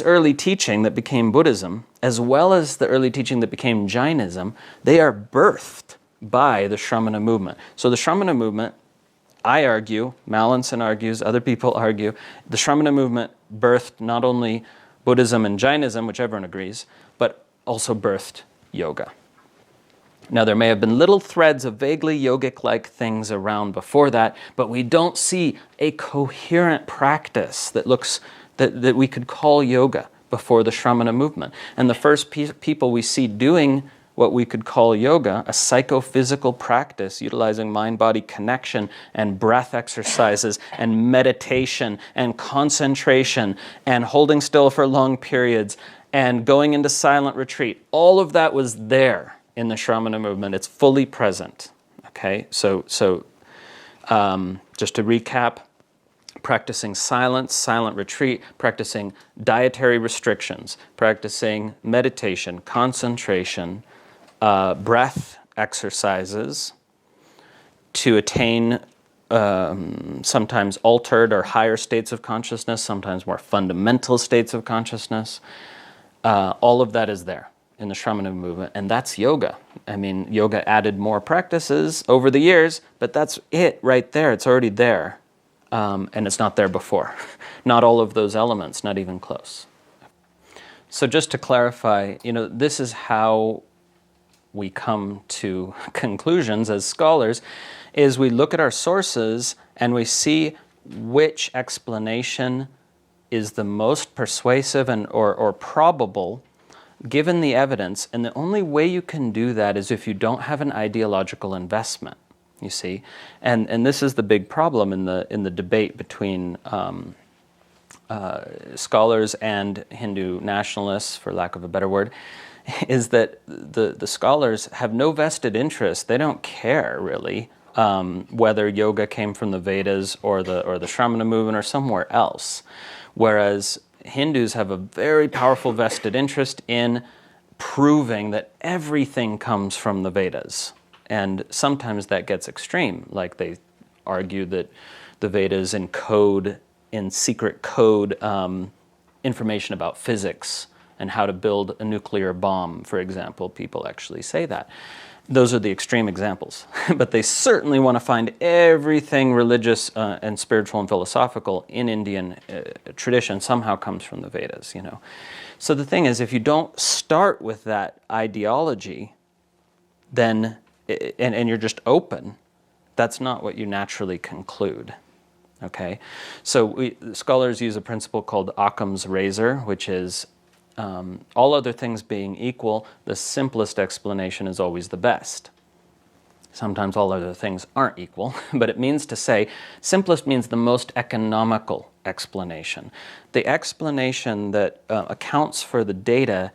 A: early teaching that became Buddhism, as well as the early teaching that became Jainism, they are birthed by the Shramana movement. So the Shramana movement, I argue, Mallinson argues, other people argue, the Shramana movement birthed not only Buddhism and Jainism, which everyone agrees, but also birthed yoga. Now, there may have been little threads of vaguely yogic-like things around before that, but we don't see a coherent practice that we could call yoga before the Shramana movement. And the first people we see doing what we could call yoga, a psychophysical practice utilizing mind-body connection and breath exercises and meditation and concentration and holding still for long periods and going into silent retreat, all of that was there in the Shramana movement. It's fully present. Okay, so just to recap, practicing silence, silent retreat, practicing dietary restrictions, practicing meditation, concentration, breath exercises to attain sometimes altered or higher states of consciousness, sometimes more fundamental states of consciousness. All of that is there in the Shramana movement, and that's yoga. I mean, yoga added more practices over the years, but that's it right there. It's already there, and it's not there before. Not all of those elements, not even close. So just to clarify, this is how we come to conclusions as scholars, is we look at our sources and we see which explanation is the most persuasive or probable given the evidence, and the only way you can do that is if you don't have an ideological investment, you see. And this is the big problem in the debate between scholars and Hindu nationalists, for lack of a better word, is that the scholars have no vested interest. They don't care, really, whether yoga came from the Vedas or the Shramana movement or somewhere else. Whereas Hindus have a very powerful vested interest in proving that everything comes from the Vedas. And sometimes that gets extreme, like they argue that the Vedas encode, in secret code, information about physics and how to build a nuclear bomb, for example. People actually say that. Those are the extreme examples. But they certainly want to find everything religious and spiritual and philosophical in Indian tradition somehow comes from the Vedas, So the thing is, if you don't start with that ideology, then, and you're just open, that's not what you naturally conclude. Okay? So scholars use a principle called Occam's razor, which is all other things being equal, the simplest explanation is always the best. Sometimes all other things aren't equal, but it means to say, simplest means the most economical explanation. The explanation that accounts for the data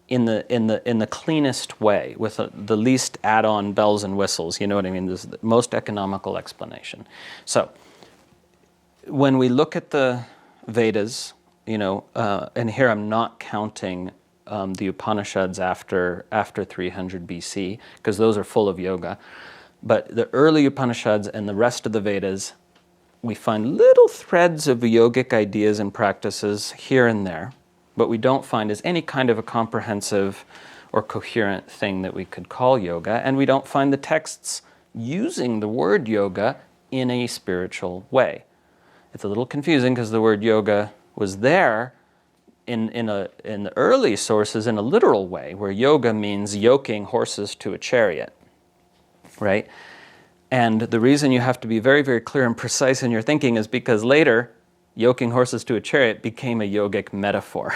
A: in the cleanest way, with the least add-on bells and whistles, you know what I mean? This is the most economical explanation. So, when we look at the Vedas, and here I'm not counting the Upanishads after 300 BC, because those are full of yoga. But the early Upanishads and the rest of the Vedas, we find little threads of yogic ideas and practices here and there, but we don't find as any kind of a comprehensive or coherent thing that we could call yoga, and we don't find the texts using the word yoga in a spiritual way. It's a little confusing because the word yoga was there in the early sources in a literal way, where yoga means yoking horses to a chariot, right? And the reason you have to be very, very clear and precise in your thinking is because later, yoking horses to a chariot became a yogic metaphor,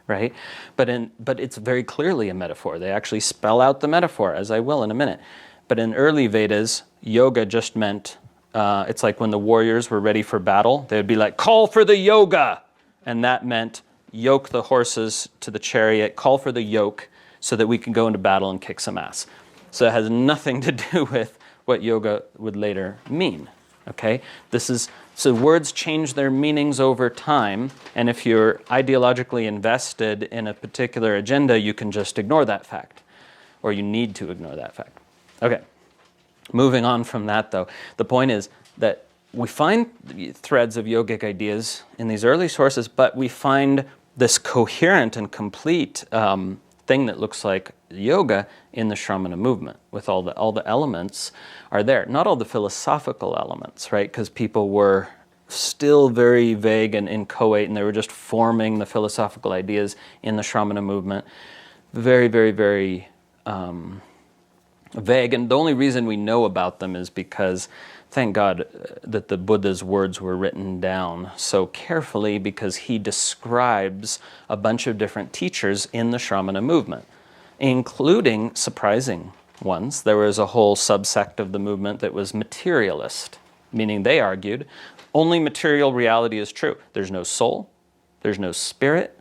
A: right? But it's very clearly a metaphor. They actually spell out the metaphor, as I will in a minute. But in early Vedas, yoga just meant, it's like when the warriors were ready for battle, they would be like, call for the yoga! And that meant yoke the horses to the chariot, call for the yoke, so that we can go into battle and kick some ass. So it has nothing to do with what yoga would later mean, okay? So words change their meanings over time, and if you're ideologically invested in a particular agenda, you can just ignore that fact, or you need to ignore that fact. Okay, moving on from that though, the point is that we find threads of yogic ideas in these early sources, but we find this coherent and complete thing that looks like yoga in the Shramana movement, with all the elements are there. Not all the philosophical elements, right? Because people were still very vague and inchoate, and they were just forming the philosophical ideas in the Shramana movement. Very, very, very vague. And the only reason we know about them is because, thank God, that the Buddha's words were written down so carefully, because he describes a bunch of different teachers in the Shramana movement, including surprising ones. There was a whole subsect of the movement that was materialist, meaning they argued only material reality is true. There's no soul, there's no spirit,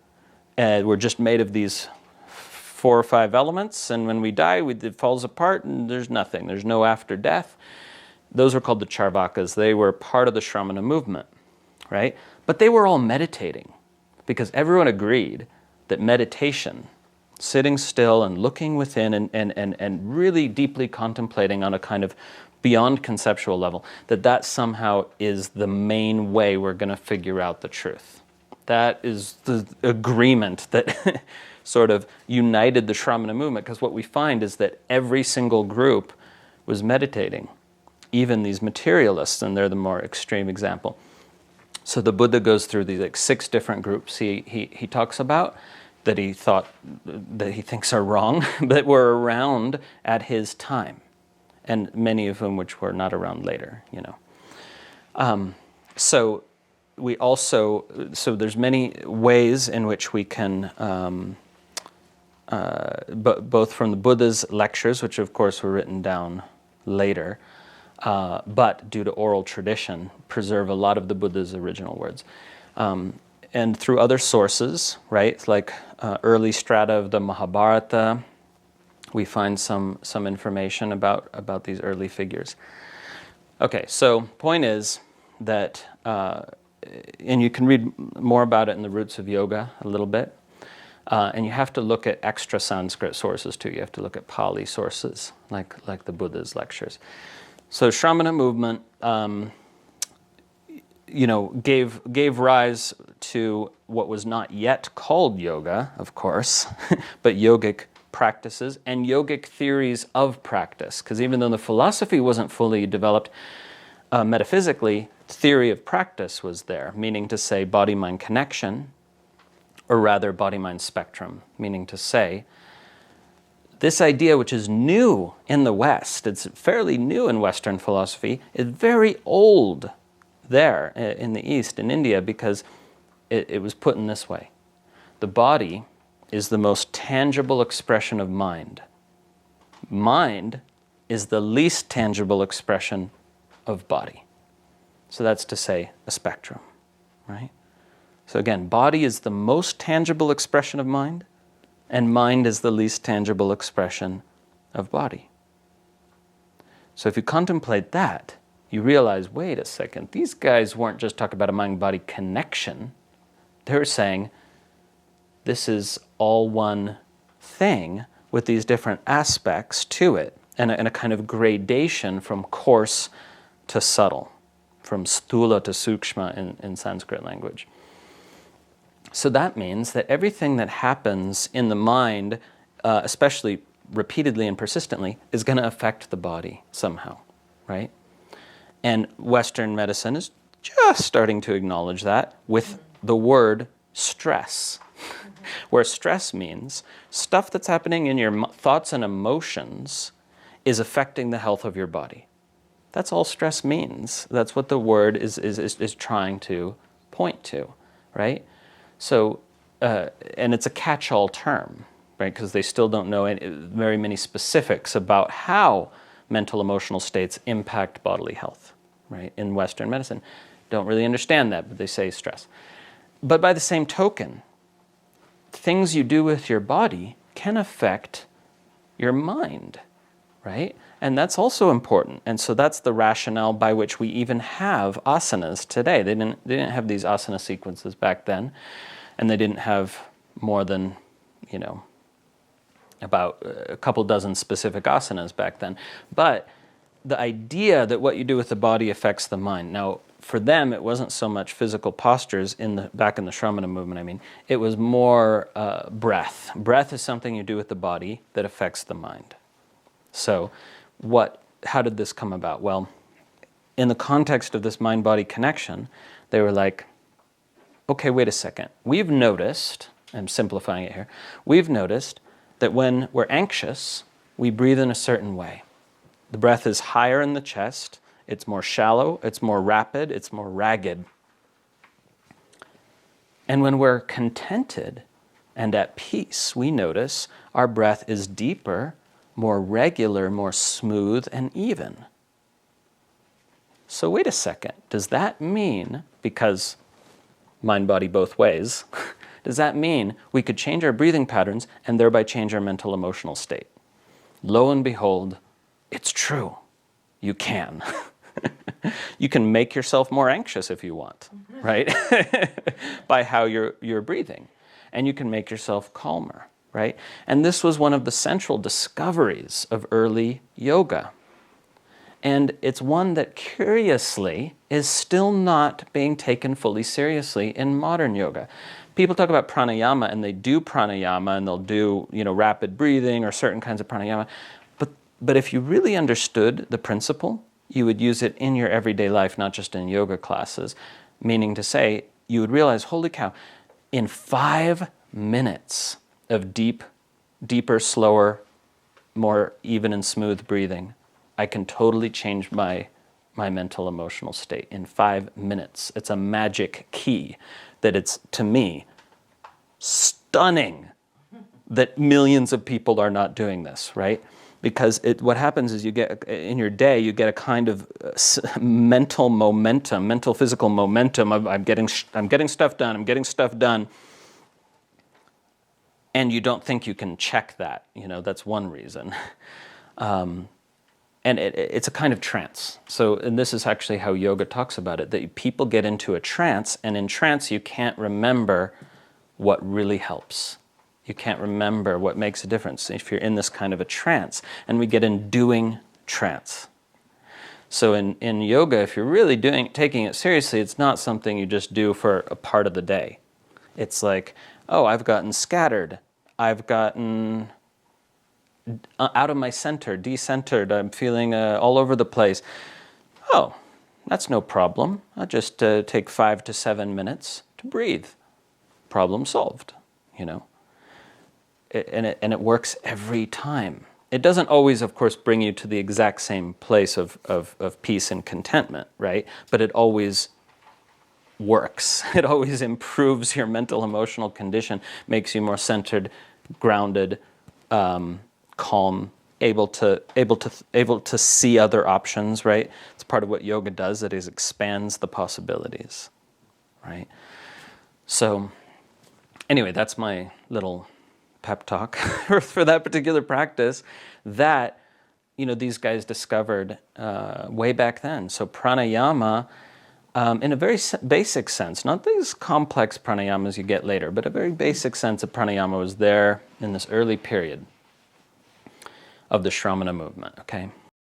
A: we're just made of these 4 or 5 elements, and when we die, it falls apart and there's nothing. There's no after death. Those were called the Charvakas. They were part of the Shramana movement, right? But they were all meditating, because everyone agreed that meditation, sitting still and looking within and really deeply contemplating on a kind of beyond conceptual level, that somehow is the main way we're going to figure out the truth. That is the agreement that sort of united the Shramana movement, because what we find is that every single group was meditating, even these materialists, and they're the more extreme example. So the Buddha goes through these 6 different groups he talks about, that he thinks are wrong, that were around at his time, and many of whom which were not around later, So there's many ways in which we can, both from the Buddha's lectures, which of course were written down later, but due to oral tradition, preserve a lot of the Buddha's original words. And through other sources, right, like early strata of the Mahabharata, we find some information about these early figures. Okay, so point is that, and you can read more about it in the Roots of Yoga a little bit, and you have to look at extra Sanskrit sources too. You have to look at Pali sources, like the Buddha's lectures. So Shramana movement, gave rise to what was not yet called yoga, of course, but yogic practices and yogic theories of practice. Because even though the philosophy wasn't fully developed metaphysically, theory of practice was there, meaning to say body-mind connection, or rather body-mind spectrum, meaning to say this idea, which is new in the West, it's fairly new in Western philosophy, is very old there in the East, in India, because it was put in this way. The body is the most tangible expression of mind. Mind is the least tangible expression of body. So that's to say a spectrum, right? So again, body is the most tangible expression of mind, and mind is the least tangible expression of body. So if you contemplate that, you realize, wait a second, these guys weren't just talking about a mind-body connection. They were saying this is all one thing with these different aspects to it, and a kind of gradation from coarse to subtle, from stula to sukshma in Sanskrit language. So that means that everything that happens in the mind, especially repeatedly and persistently, is going to affect the body somehow, right? And Western medicine is just starting to acknowledge that with the word stress, where stress means stuff that's happening in your thoughts and emotions is affecting the health of your body. That's all stress means. That's what the word is trying to point to, right? So, and it's a catch-all term, right? Because they still don't know very many specifics about how mental emotional states impact bodily health, right? In Western medicine, don't really understand that, but they say stress. But by the same token, things you do with your body can affect your mind, right? And that's also important. And so that's the rationale by which we even have asanas today. They didn't have these asana sequences back then, and they didn't have more than, about a couple dozen specific asanas back then. But the idea that what you do with the body affects the mind. Now, for them, it wasn't so much physical postures back in the Shramana movement, it was more breath. Breath is something you do with the body that affects the mind. So how did this come about? Well, in the context of this mind-body connection, they were like, okay, wait a second. We've noticed, I'm simplifying it here, we've noticed that when we're anxious, we breathe in a certain way. The breath is higher in the chest, it's more shallow, it's more rapid, it's more ragged. And when we're contented and at peace, we notice our breath is deeper, more regular, more smooth, and even. So wait a second, does that mean, because mind, body, both ways, does that mean we could change our breathing patterns and thereby change our mental emotional state? Lo and behold, it's true. You can. You can make yourself more anxious if you want, right? By how you're breathing. And you can make yourself calmer, right? And this was one of the central discoveries of early yoga. And it's one that, curiously, is still not being taken fully seriously in modern yoga. People talk about pranayama, and they do pranayama, and they'll do, rapid breathing or certain kinds of pranayama. But if you really understood the principle, you would use it in your everyday life, not just in yoga classes. Meaning to say, you would realize, holy cow, in 5 minutes of deeper, slower, more even and smooth breathing, I can totally change my mental emotional state in 5 minutes. It's a magic key that it's, to me, stunning that millions of people are not doing this, right? Because what happens is you get, in your day, you get a kind of mental momentum, mental physical momentum of I'm getting stuff done, and you don't think you can check that. That's one reason. And it's a kind of trance. And this is actually how yoga talks about it, that people get into a trance, and in trance you can't remember what really helps. You can't remember what makes a difference if you're in this kind of a trance. And we get in doing trance. So in yoga, if you're really taking it seriously, it's not something you just do for a part of the day. It's like, oh, I've gotten scattered. I've gotten out of my center, decentered. I'm feeling all over the place. Oh, that's no problem. I'll just take 5 to 7 minutes to breathe. Problem solved, And it works every time. It doesn't always, of course, bring you to the exact same place of peace and contentment, right? But it always works. It always improves your mental emotional condition, makes you more centered, grounded, calm, able to see other options, right? It's part of what yoga does. It expands the possibilities, right? So, anyway, that's my little pep talk for that particular practice that these guys discovered way back then. So pranayama, in a very basic sense, not these complex pranayamas you get later, but a very basic sense of pranayama was there in this early period of the Shramana movement. Okay.